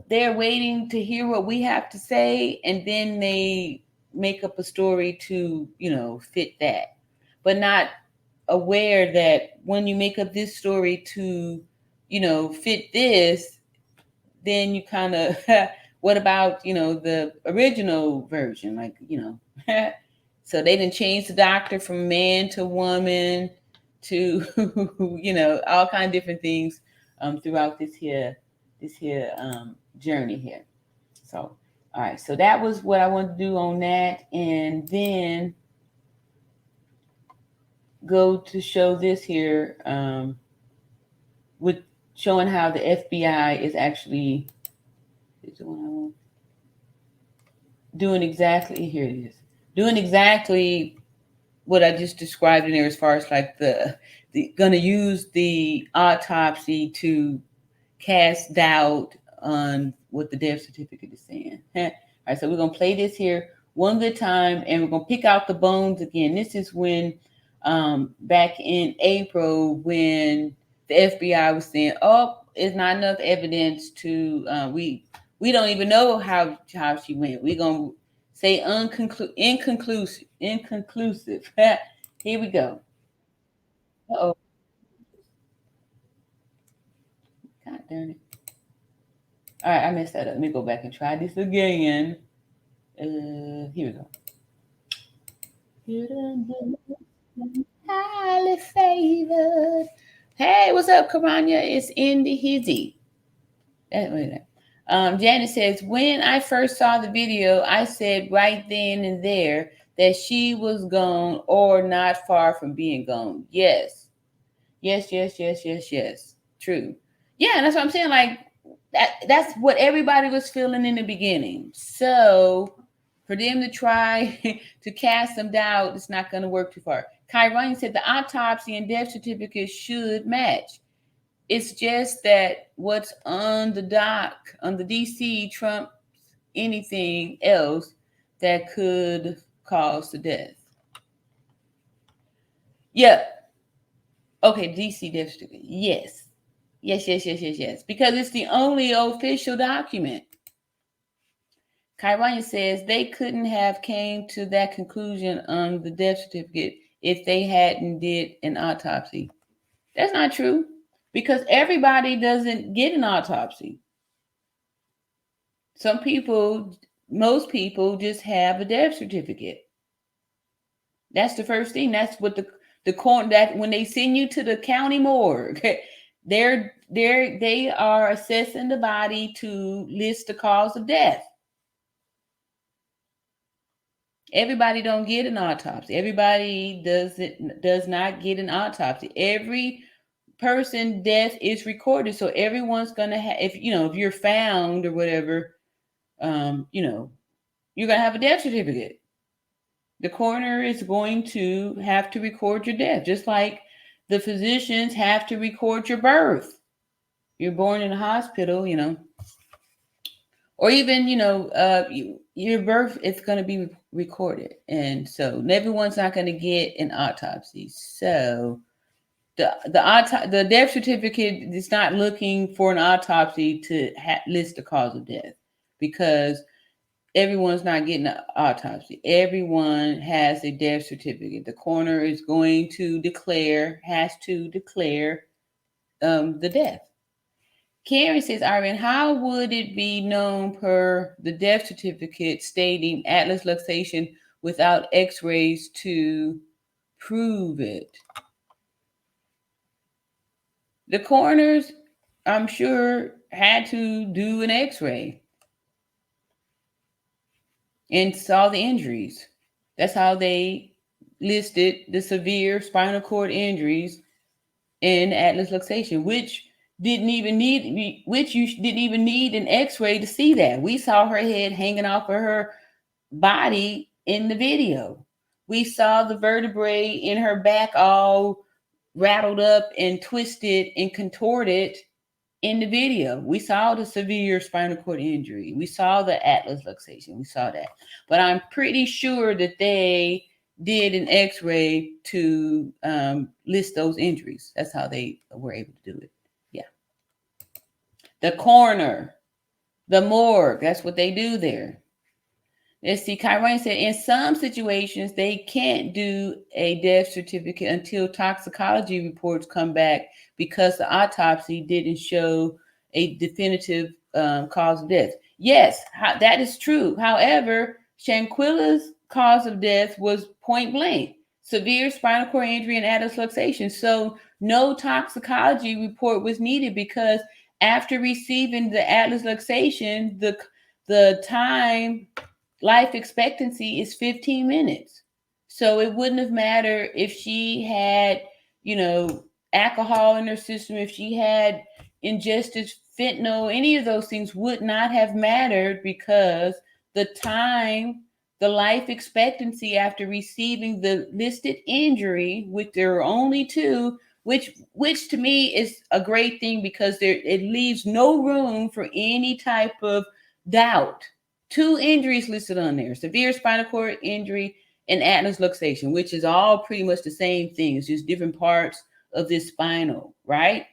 they're waiting to hear what we have to say, and then they make up a story to, fit that, but not aware that when you make up this story to, fit this, then you kind of, what about, the original version? Like, so they didn't change the doctor from man to woman to, all kind of different things throughout this here journey here. So, all right. So that was what I wanted to do on that. And then go to show this here with showing how the FBI is actually doing exactly, here it is, doing exactly what I just described in there, as far as like the going to use the autopsy to cast doubt on what the death certificate is saying. All right, so we're going to play this here one good time, and we're going to pick out the bones again. This is when back in April, when the FBI was saying, oh, it's not enough evidence to, we don't even know how she went. We're going to say inconclusive. Here we go. Uh-oh. God darn it. All right, I messed that up. Let me go back and try this again. Here we go. Highly favored. Hey, what's up, Karanya? It's Indy Hizzy. Janet says, when I first saw the video, I said right then and there that she was gone or not far from being gone. Yes. True. Yeah, and that's what I'm saying. Like, that's what everybody was feeling in the beginning. So for them to try to cast some doubt, it's not going to work too far. Kyron said the autopsy and death certificate should match. It's just that what's on the doc, on the DC, trumps anything else that could cause the death. Yeah. Okay, DC death certificate. Yes. Because it's the only official document. Kyrania says they couldn't have came to that conclusion on the death certificate if they hadn't did an autopsy. That's not true, because everybody doesn't get an autopsy. Most people just have a death certificate. That's the first thing. That's what the court, that when they send you to the county morgue, they are assessing the body to list the cause of death. Everybody don't get an autopsy. Everybody does not get an autopsy. Every person death is recorded, so everyone's gonna have, if you're found or whatever, you're gonna have a death certificate. The coroner is going to have to record your death, just like the physicians have to record your birth. You're born in a hospital, or even, your birth is going to be recorded. And so everyone's not going to get an autopsy. So the death certificate is not looking for an autopsy to list the cause of death, because everyone's not getting an autopsy. Everyone has a death certificate. The coroner is going to has to declare the death. Karen says, Irene, how would it be known per the death certificate stating atlas luxation without x-rays to prove it? The coroners, I'm sure, had to do an x-ray and saw the injuries. That's how they listed the severe spinal cord injuries in atlas luxation, which you didn't even need an x-ray to see that. We saw her head hanging off of her body in the video. We saw the vertebrae in her back all rattled up and twisted and contorted in the video. We saw the severe spinal cord injury. We saw the atlas luxation. We saw that. But I'm pretty sure that they did an x-ray to list those injuries. That's how they were able to do it. Yeah. The coroner, the morgue, that's what they do there. Let's see, Kyron said, in some situations, they can't do a death certificate until toxicology reports come back because the autopsy didn't show a definitive cause of death. Yes, that is true. However, Shanquella's cause of death was point blank, severe spinal cord injury and atlas luxation. So no toxicology report was needed because after receiving the atlas luxation, the time life expectancy is 15 minutes. So it wouldn't have mattered if she had, alcohol in her system, if she had ingested fentanyl, any of those things would not have mattered because the life expectancy after receiving the listed injury, which there are only two, which to me is a great thing because it leaves no room for any type of doubt. Two injuries listed on there, severe spinal cord injury and atlas luxation, which is all pretty much the same thing. It's just different parts of this spinal, right?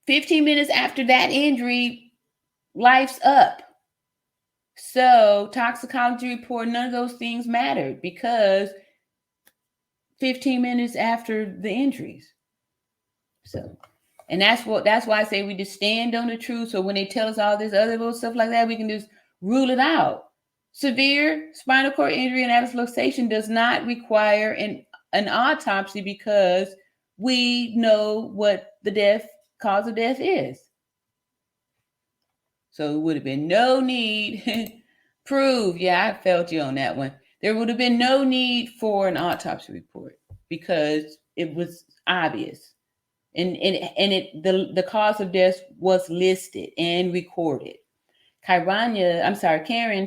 15 minutes after that injury, life's up. So toxicology report, none of those things mattered because 15 minutes after the injuries. So, and that's why I say we just stand on the truth. So when they tell us all this other little stuff like that, we can just rule it out. Severe spinal cord injury and atlas luxation does not require an autopsy because we know what the cause of death is. So it would have been no need prove. Yeah, I felt you on that one. There would have been no need for an autopsy report because it was obvious. And the cause of death was listed and recorded. Karen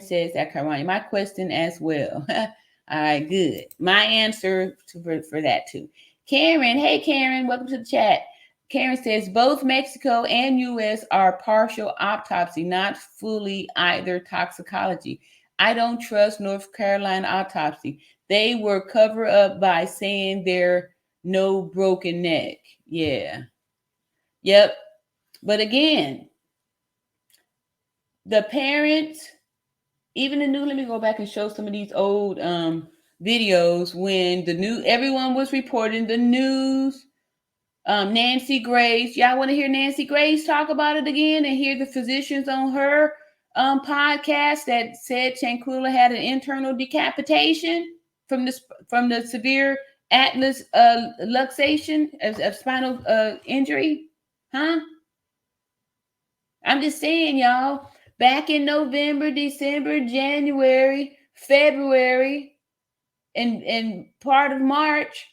says that Kyrania, my question as well. All right, good. My answer for that too. Karen, hey Karen, welcome to the chat. Karen says both Mexico and U.S. are partial autopsy, not fully either toxicology. I don't trust North Carolina autopsy. They were covered up by saying there no broken neck. Yeah. Yep. But again, the parents, even let me go back and show some of these old videos when everyone was reporting the news. Nancy Grace, y'all want to hear Nancy Grace talk about it again and hear the physicians on her podcast that said Shanquella had an internal decapitation from the severe atlas luxation of spinal injury? Huh? I'm just saying, y'all, back in November, December, January, February, and part of March,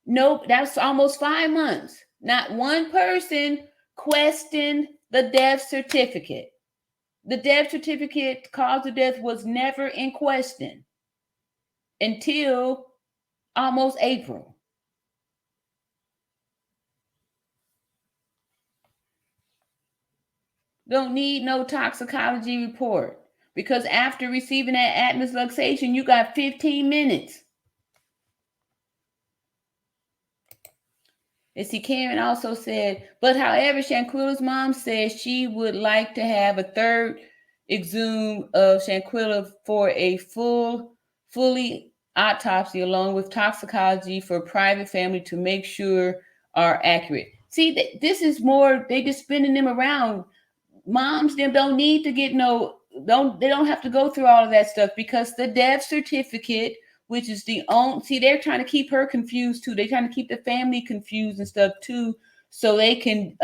nope, that's almost 5 months. Not one person questioned the death certificate. The death certificate, cause of death, was never in question until almost April. Don't need no toxicology report because after receiving that atlas luxation, you got 15 minutes. And see, Karen also said, but however, Shanquella's mom says she would like to have a third exhume of Shanquella for a fully autopsy along with toxicology for private family to make sure are accurate. See, this is more, they just spinning them around. Moms, them don't need to get they don't have to go through all of that stuff, because the death certificate, which is the only, see, they're trying to keep her confused too. They're trying to keep the family confused and stuff too, so they can,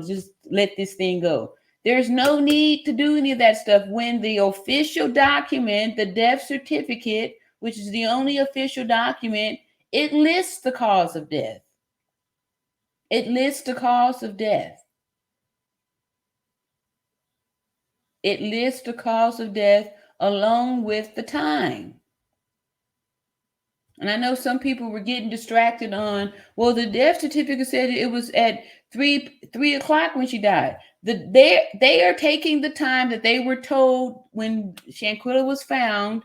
just let this thing go. There's no need to do any of that stuff when the official document, the death certificate, which is the only official document, it lists the cause of death. It lists the cause of death. It lists the cause of death along with the time. And I know some people were getting distracted on, well, the death certificate said it was at 3 o'clock when she died. They are taking the time that they were told when Shanquella was found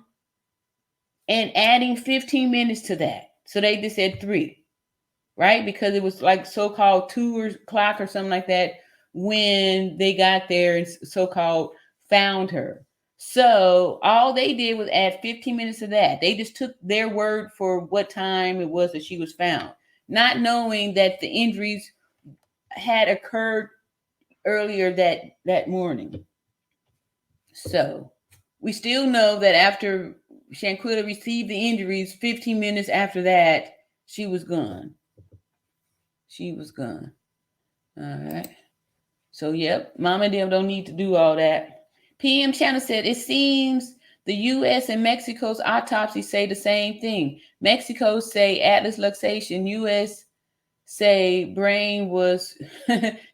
and adding 15 minutes to that. So they just said 3, right? Because it was like so-called 2 o'clock or something like that when they got there and so-called found her. So all they did was add 15 minutes to that. They just took their word for what time it was that she was found, not knowing that the injuries had occurred earlier that morning. So we still know that after Shanquella received the injuries, 15 minutes after that, she was gone. She was gone. All right. So, yep, Mom and them don't need to do all that. PM Channel said, it seems the U.S. and Mexico's autopsy say the same thing. Mexico say atlas luxation. U.S. say brain was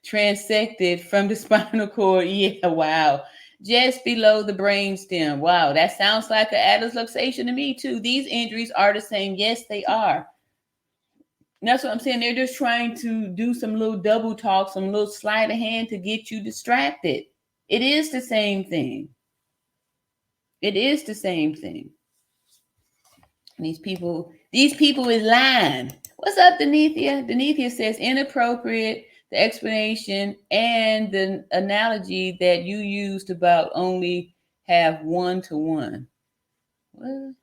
transected from the spinal cord. Yeah, wow. Just below the brain stem. Wow, that sounds like an atlas luxation to me, too. These injuries are the same. Yes, they are. And that's what I'm saying. They're just trying to do some little double talk, some little sleight of hand to get you distracted. It is the same thing. It is the same thing. And these people is lying. What's up, Denethia? Denethia says inappropriate, the explanation and the analogy that you used about only have 1-to-1. What?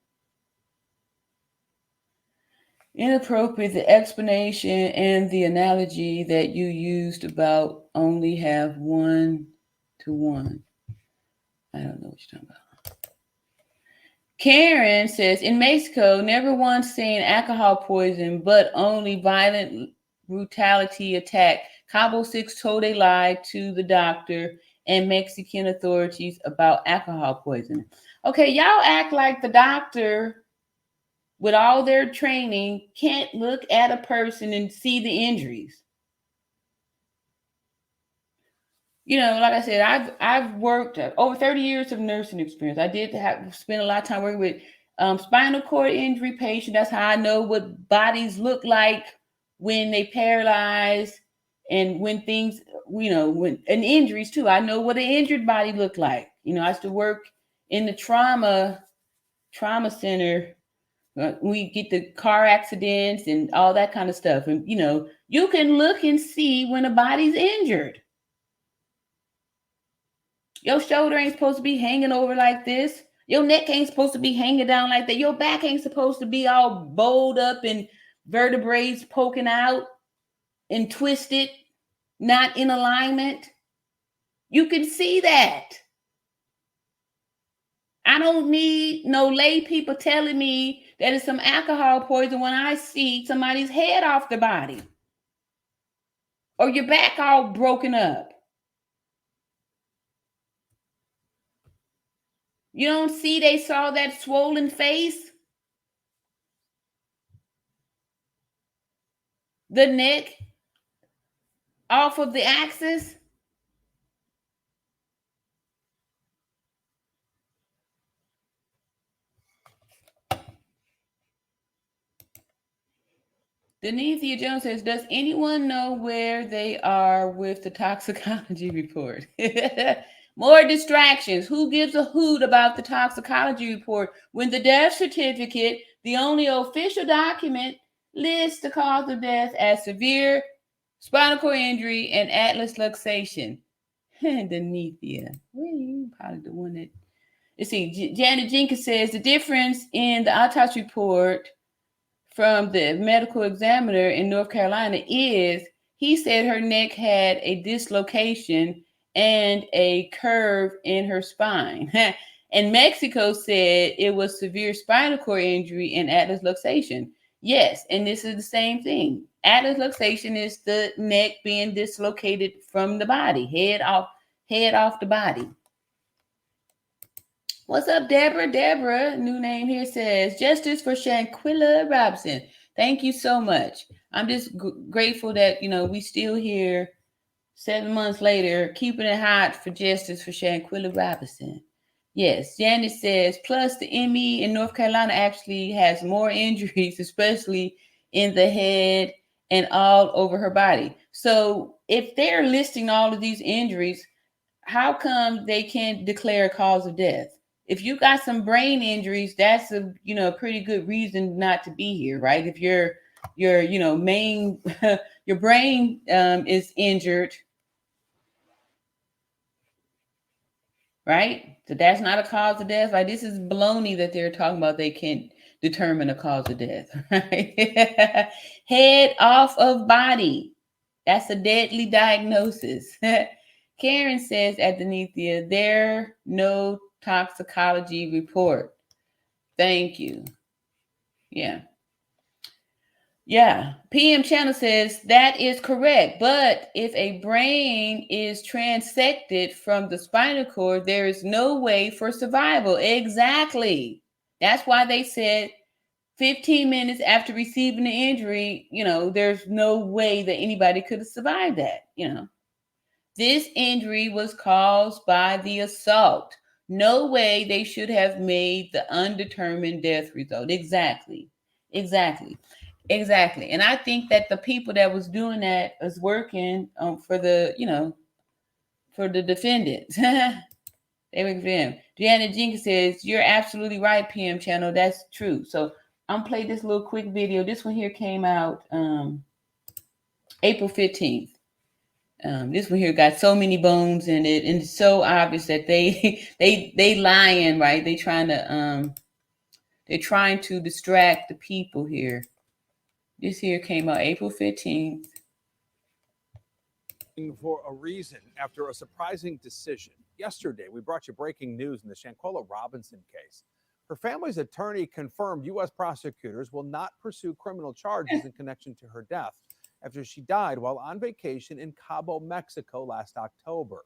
Inappropriate, the explanation and the analogy that you used about only have 1-to-1. I don't know what you're talking about. Karen says, in Mexico, never once seen alcohol poison, but only violent brutality attack. Cabo 6 told a lie to the doctor and Mexican authorities about alcohol poisoning. Okay, y'all act like the doctor, with all their training, can't look at a person and see the injuries. Like I said, I've worked over 30 years of nursing experience. I did spend a lot of time working with spinal cord injury patients. That's how I know what bodies look like when they paralyze, and when things, and injuries too. I know what an injured body look like. I used to work in the trauma center. We get the car accidents and all that kind of stuff. And, you can look and see when a body's injured. Your shoulder ain't supposed to be hanging over like this. Your neck ain't supposed to be hanging down like that. Your back ain't supposed to be all bowled up and vertebrae poking out and twisted, not in alignment. You can see that. I don't need no lay people telling me that it's some alcohol poison when I see somebody's head off the body or your back all broken up. You don't see they saw that swollen face, the neck off of the axis. Denethia Jones says, does anyone know where they are with the toxicology report? More distractions. Who gives a hoot about the toxicology report when the death certificate, the only official document, lists the cause of death as severe spinal cord injury and atlas luxation? Denethia, where are you? Probably the one that. Let's see. Janet Jenkins says the difference in the autopsy report from the medical examiner in North Carolina is he said her neck had a dislocation and a curve in her spine. And Mexico said it was severe spinal cord injury and atlas luxation. Yes, and this is the same thing. Atlas luxation is the neck being dislocated from the body, head off the body. What's up, Deborah? Deborah, new name here, says, justice for Shanquella Robinson. Thank you so much. I'm just grateful that, we still here 7 months later, keeping it hot for justice for Shanquella Robinson. Yes, Janet says, plus the ME in North Carolina actually has more injuries, especially in the head and all over her body. So if they're listing all of these injuries, how come they can't declare a cause of death? If you got some brain injuries, that's a pretty good reason not to be here, right? If your main your brain is injured, right? So that's not a cause of death. Like, this is baloney that they're talking about. They can't determine a cause of death, right? Head off of body. That's a deadly diagnosis. Karen says at Denethia, there no toxicology report. Thank you. Yeah. PM Channel says that is correct. But if a brain is transected from the spinal cord, there is no way for survival. Exactly. That's why they said 15 minutes after receiving the injury, there's no way that anybody could have survived that, This injury was caused by the assault. No way they should have made the undetermined death result. Exactly. And I think that the people that was doing that was working for the, for the defendants. They were for them. Deanna Jenkins says, you're absolutely right, PM Channel. That's true. So I'm play this little quick video. This one here came out April 15th. This one here got so many bones in it, and it's so obvious that they lying, right? They're trying to distract the people here. This here came out April 15th. For a reason after a surprising decision. Yesterday, we brought you breaking news in the Shanquella Robinson case. Her family's attorney confirmed U.S. prosecutors will not pursue criminal charges in connection to her death after she died while on vacation in Cabo, Mexico last October.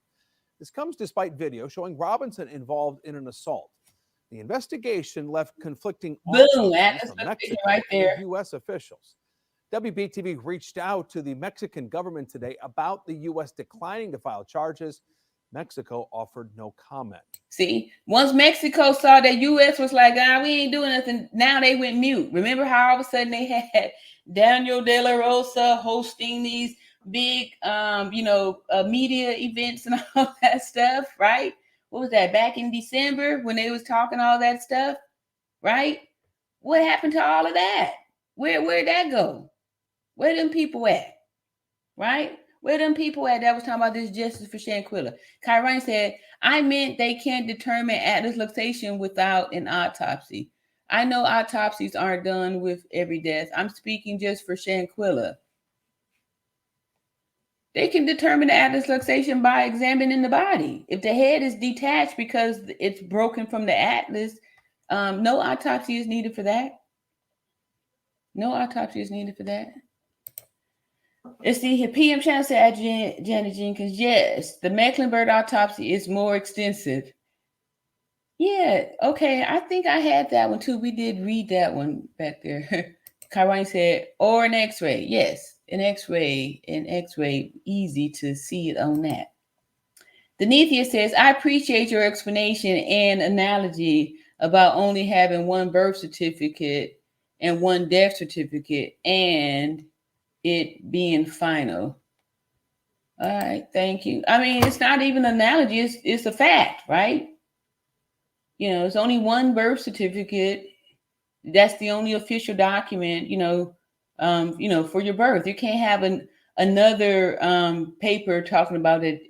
This comes despite video showing Robinson involved in an assault. The investigation left conflicting autopsies from Mexico right there. and U.S. officials. WBTV reached out to the Mexican government today about the U.S. declining to file charges. Mexico offered no comment. See, once Mexico saw that U.S. was like, we ain't doing nothing, now they went mute. Remember how all of a sudden they had Daniel De La Rosa hosting these big, media events and all that stuff, right? What was that, back in December when they was talking all that stuff, right? What happened to all of that? Where'd that go? Where them people at, right? Where them people at that was talking about this justice for Shanquella? Kyron said, I meant they can't determine atlas luxation without an autopsy. I know autopsies aren't done with every death. I'm speaking just for Shanquella. They can determine the atlas luxation by examining the body. If the head is detached because it's broken from the atlas, no autopsy is needed for that. No autopsy is needed for that. Let's see here. PM Channel said, Janet Jenkins, yes, the Mecklenburg autopsy is more extensive. Yeah, okay. I think I had that one too. We did read that one back there. Kyrene said, or an x-ray. Yes, an x-ray, easy to see it on that. Denethia says, I appreciate your explanation and analogy about only having one birth certificate and one death certificate and it being final. All right, thank you. I mean, it's not even an analogy, it's a fact, right? It's only one birth certificate. That's the only official document, for your birth. You can't have another paper talking about it,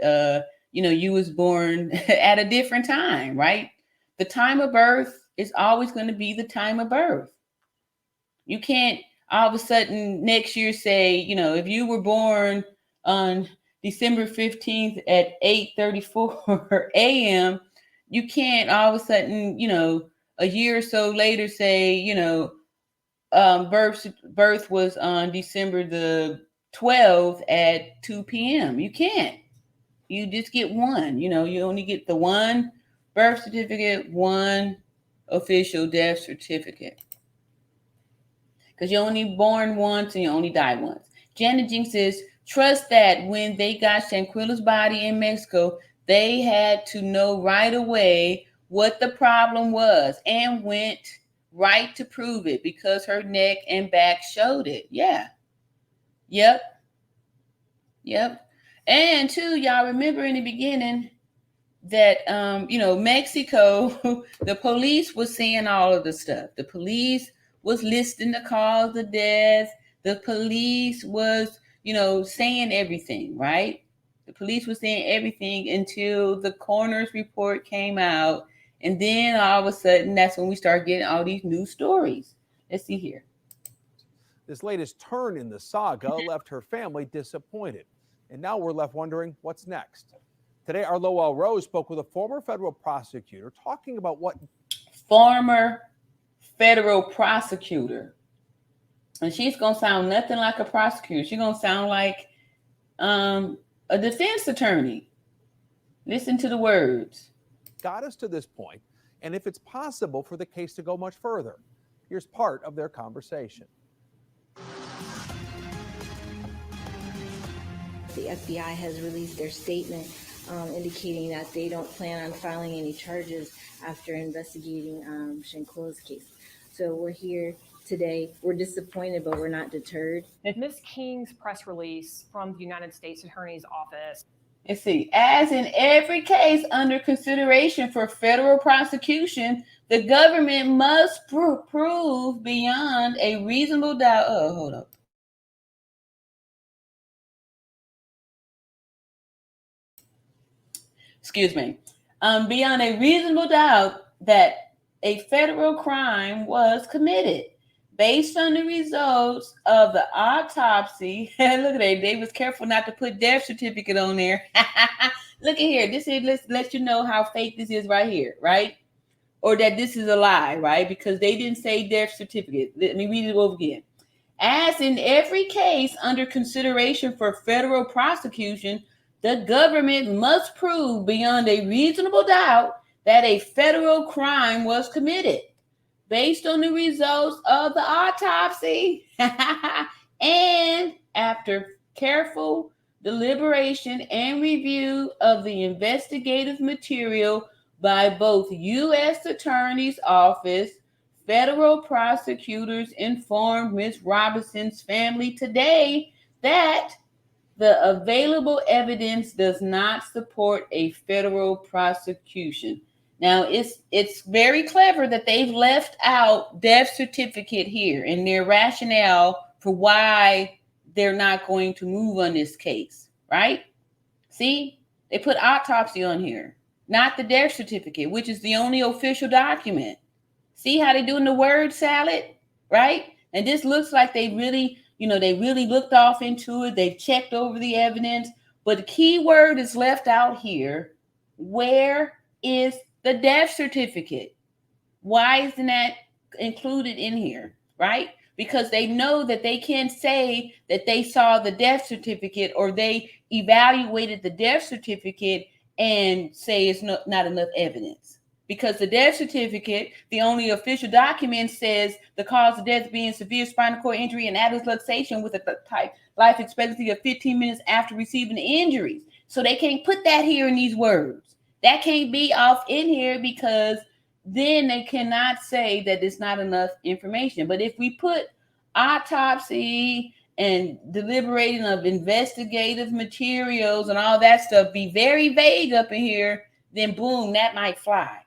you was born at a different time, right? The time of birth is always going to be the time of birth. You can't all of a sudden next year say, if you were born on December 15th at 8:34 a.m., you can't all of a sudden, a year or so later say, birth was on December the 12th at 2 p.m. You can't. You just get one. You only get the one birth certificate, one official death certificate. Because you're only born once and you only die once. Janet Jinx says, trust that when they got Shanquella's body in Mexico, they had to know right away what the problem was and went right to prove it because her neck and back showed it. Yeah. Yep. And too, y'all remember in the beginning that, Mexico, the police was seeing all of the stuff. The police was listing the cause of death. The police was, saying everything, right? The police was saying everything until the coroner's report came out. And then all of a sudden, that's when we start getting all these new stories. Let's see here. This latest turn in the saga left her family disappointed. And now we're left wondering what's next. Today, our Lowell Rose spoke with a former federal prosecutor talking about what... Former federal prosecutor. And she's going to sound nothing like a prosecutor. She's going to sound like a defense attorney. Listen to the words. Got us to this point, and if it's possible for the case to go much further. Here's part of their conversation. The FBI has released their statement indicating that they don't plan on filing any charges after investigating Shanquella's case. So we're here today. We're disappointed, but we're not deterred. Ms. King's press release from the United States Attorney's Office. Let's see. As in every case under consideration for federal prosecution, the government must prove beyond a reasonable doubt. Oh, hold up. Excuse me. Beyond a reasonable doubt that a federal crime was committed based on the results of the autopsy. Look at that. They was careful not to put death certificate on there. Look at here. This is, let's let you know how fake this is right here, right? Or that this is a lie, right? Because they didn't say death certificate. Let me read it over again. As in every case under consideration for federal prosecution, the government must prove beyond a reasonable doubt that a federal crime was committed based on the results of the autopsy and after careful deliberation and review of the investigative material by both U.S. Attorney's Office. Federal prosecutors informed Ms. Robinson's family today that the available evidence does not support a federal prosecution. Now, it's very clever that they've left out death certificate here in their rationale for why they're not going to move on this case, right? See, they put autopsy on here, not the death certificate, which is the only official document. See how they're doing the word salad, right? And this looks like they really, they really looked off into it. They've checked over the evidence, but the key word is left out here. Where is the death certificate? Why isn't that included in here, right? Because they know that they can't say that they saw the death certificate or they evaluated the death certificate and say it's not enough evidence. Because the death certificate, the only official document, says the cause of death being severe spinal cord injury and adult luxation with a type life expectancy of 15 minutes after receiving the injuries. So they can't put that here in these words. That can't be off in here because then they cannot say that it's not enough information. But if we put autopsy and deliberating of investigative materials and all that stuff, be very vague up in here, then boom, that might fly.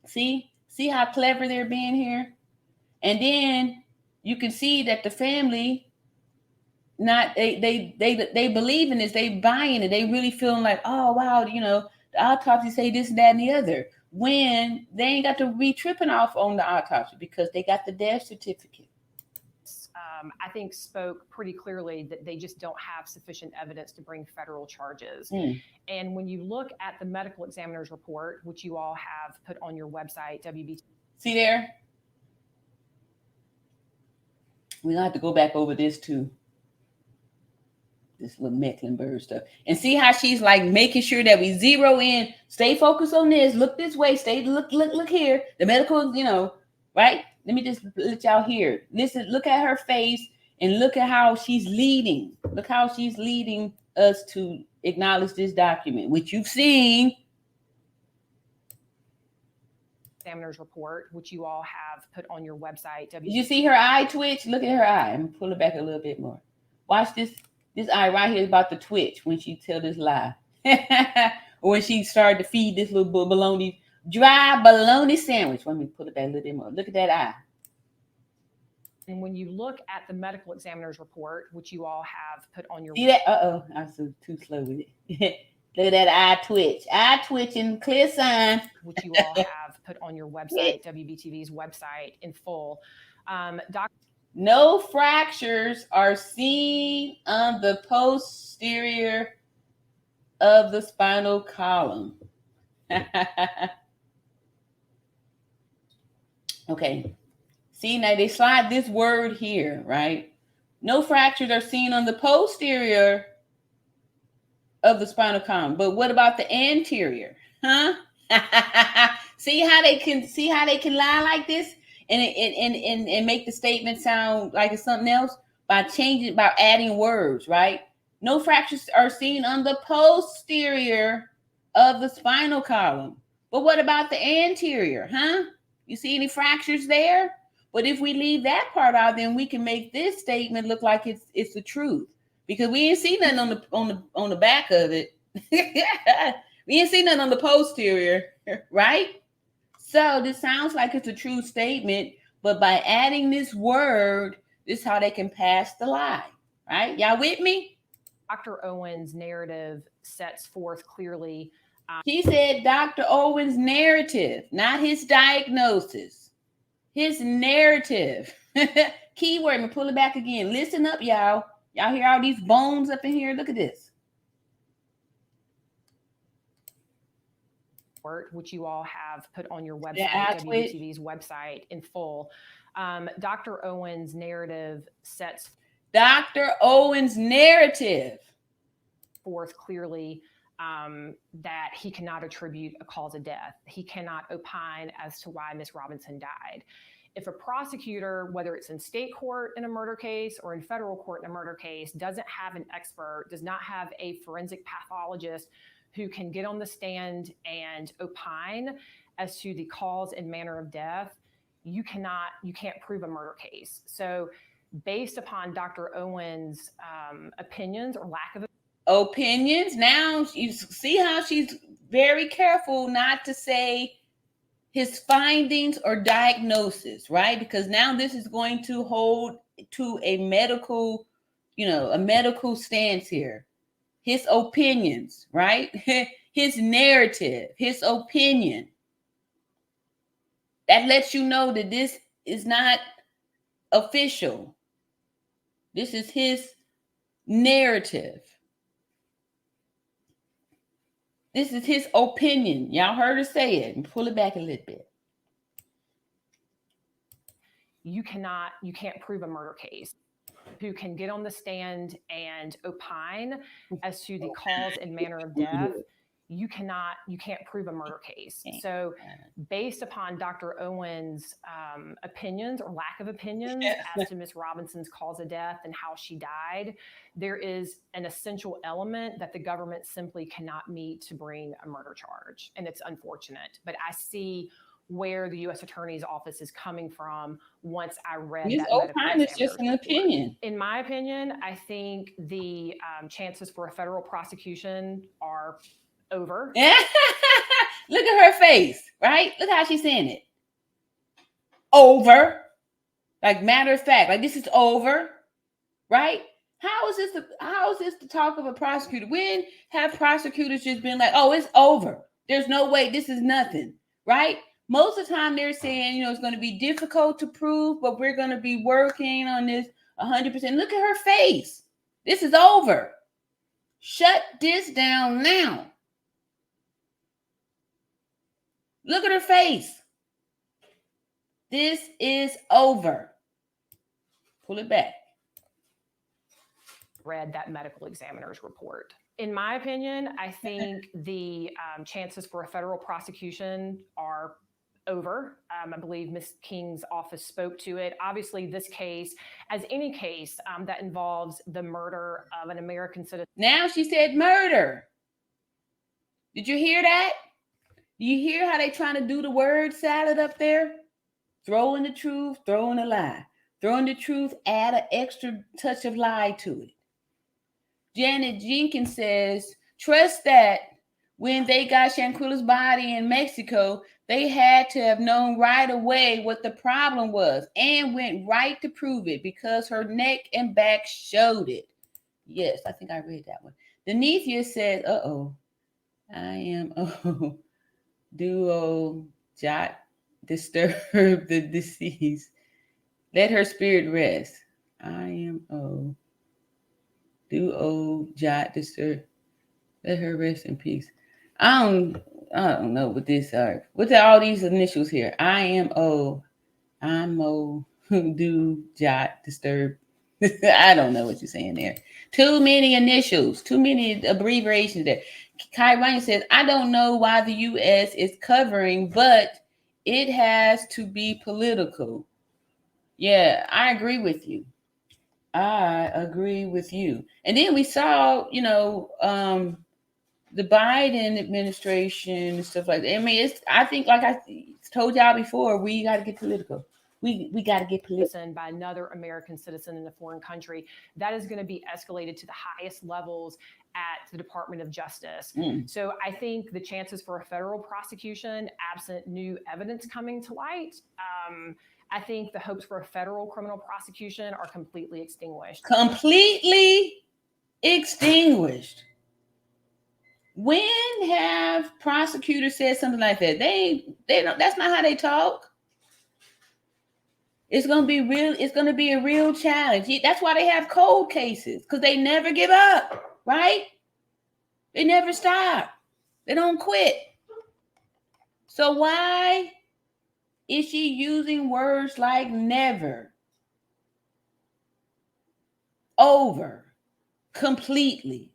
See how clever they're being here? And then you can see that the family, they believe in this, they buying it, they really feeling like, oh wow, the autopsy say this and that and the other, when they ain't got to be tripping off on the autopsy because they got the death certificate. I think spoke pretty clearly that they just don't have sufficient evidence to bring federal charges. And when you look at the medical examiner's report, which you all have put on your website, WBT. See there? We'll have to go back over this too. This little Mecklenburg stuff. And see how she's like making sure that we zero in, stay focused on this, look this way, stay, look here. The medical, right? Let me just let y'all hear it. Listen, look at her face and look at how she's leading. Look how she's leading us to acknowledge this document, which you've seen. Examiner's report, which you all have put on your website. Did you see her eye twitch? Look at her eye. I'm gonna pull it back a little bit more. Watch this. This eye right here is about to twitch when she tell this lie. Or when she started to feed this little dry bologna sandwich. Let me pull it back a little bit more. Look at that eye. And when you look at the medical examiner's report, which you all have put on your see that? I was too slow with it. Look at that eye twitch. Eye twitching, clear sign. Which you all have put on your website, WBTV's website in full. No fractures are seen on the posterior of the spinal column. Okay. See, now they slide this word here, right? No fractures are seen on the posterior of the spinal column. But what about the anterior? Huh? See how they can lie like this and make the statement sound like it's something else by adding words, right? No fractures are seen on the posterior of the spinal column. But what about the anterior? Huh? You see any fractures there? But if we leave that part out, then we can make this statement look like it's the truth, because we ain't seen nothing on the back of it. We ain't seen nothing on the posterior, right? So this sounds like it's a true statement, but by adding this word, this is how they can pass the lie, right? Y'all with me? Dr. Owen's narrative sets forth clearly. He said Dr. Owen's narrative, not his diagnosis. His narrative. Keyword, I'm gonna pull it back again. Listen up, y'all. Y'all hear all these bones up in here? Look at this. Which you all have put on your website, WBTV's website in full. Dr. Owen's narrative sets forth clearly that he cannot attribute a cause of death. He cannot opine as to why Ms. Robinson died. If a prosecutor, whether it's in state court in a murder case or in federal court in a murder case, doesn't have an expert, does not have a forensic pathologist who can get on the stand and opine as to the cause and manner of death, you can't prove a murder case. So based upon Dr. Owen's opinions or lack of opinions, now you see how she's very careful not to say his findings or diagnosis, right? Because now this is going to hold to a medical stance here. His opinions, right? His narrative, his opinion. That lets you know that this is not official. This is his narrative. This is his opinion. Y'all heard her say it. And pull it back a little bit. You can't prove a murder case. Who can get on the stand and opine as to the cause and manner of death, you can't prove a murder case. So based upon Dr. Owen's opinions or lack of opinions as to Ms. Robinson's cause of death and how she died, there is an essential element that the government simply cannot meet to bring a murder charge. And it's unfortunate, but I see where the U.S. Attorney's Office is coming from once I read His opinion is just an opinion. In my opinion, I think the chances for a federal prosecution are over. Look at her face, right? Look how she's saying it. Over. Like matter of fact, like this is over, right? How is this the talk of a prosecutor? When have prosecutors just been like, oh, it's over. There's no way, this is nothing, right? Most of the time they're saying, it's going to be difficult to prove, but we're going to be working on this 100%. Look at her face. This is over. Shut this down now. Look at her face. This is over. Pull it back. Read that medical examiner's report. In my opinion, I think the chances for a federal prosecution are over. I believe Ms. King's office spoke to it. Obviously, this case, as any case that involves the murder of an American citizen. Now she said murder. Did you hear that? Do you hear how they trying to do the word salad up there? Throwing the truth, throwing a lie. Throwing the truth, add an extra touch of lie to it. Janet Jenkins says, trust that when they got Shanquella's body in Mexico, they had to have known right away what the problem was and went right to prove it because her neck and back showed it. Yes, I think I read that one. Denethia said, I am, duo, jot, disturb the deceased. Let her spirit rest. I am, duo, jot, disturb. Let her rest in peace. I don't know what this are. What are all these initials here? I am I'm do, jot, disturb. I don't know what you're saying there. Too many initials, too many abbreviations there. Kai Ryan says, I don't know why the U.S. is covering, but it has to be political. Yeah, I agree with you. I agree with you. And then we saw, the Biden administration and stuff like that. I mean, I think, like I told y'all before, we got to get political. We got to get political. By another American citizen in a foreign country, that is going to be escalated to the highest levels at the Department of Justice. So I think the chances for a federal prosecution, absent new evidence coming to light, I think the hopes for a federal criminal prosecution are completely extinguished. Completely extinguished. When have prosecutors said something like that? They don't. That's not how they talk. It's gonna be real. It's gonna be a real challenge. That's why they have cold cases, because they never give up, right? They never stop. They don't quit. So why is she using words like never, over, completely?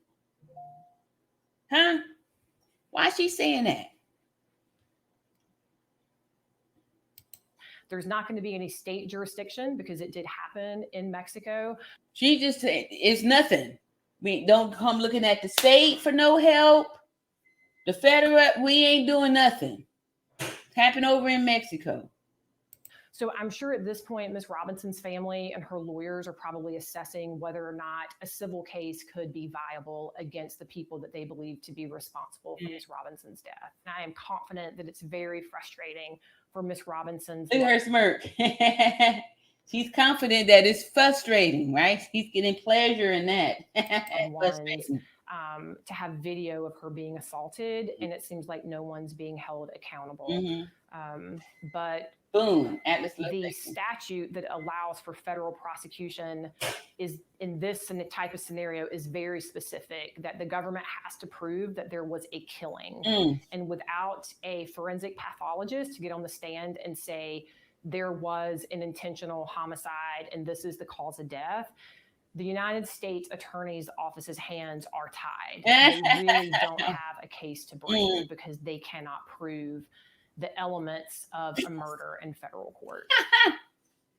Huh? Why is she saying that? There's not going to be any state jurisdiction because it did happen in Mexico. She just said it's nothing. We don't come looking at the state for no help. The federal, we ain't doing nothing. It's happened over in Mexico. So I'm sure at this point, Ms. Robinson's family and her lawyers are probably assessing whether or not a civil case could be viable against the people that they believe to be responsible for Ms. Robinson's death. And I am confident that it's very frustrating for Ms. Robinson's. Look at her smirk. She's confident that it's frustrating, right? She's getting pleasure in that. To have video of her being assaulted, and it seems like no one's being held accountable. But boom, the statute that allows for federal prosecution is in this type of scenario is very specific, that the government has to prove that there was a killing. And without a forensic pathologist to get on the stand and say there was an intentional homicide and this is the cause of death, the United States Attorney's Office's hands are tied. They really don't have a case to bring because they cannot prove the elements of a murder in federal court.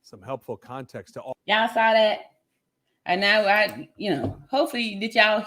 Some helpful context to all. Y'all saw that? And now hopefully did y'all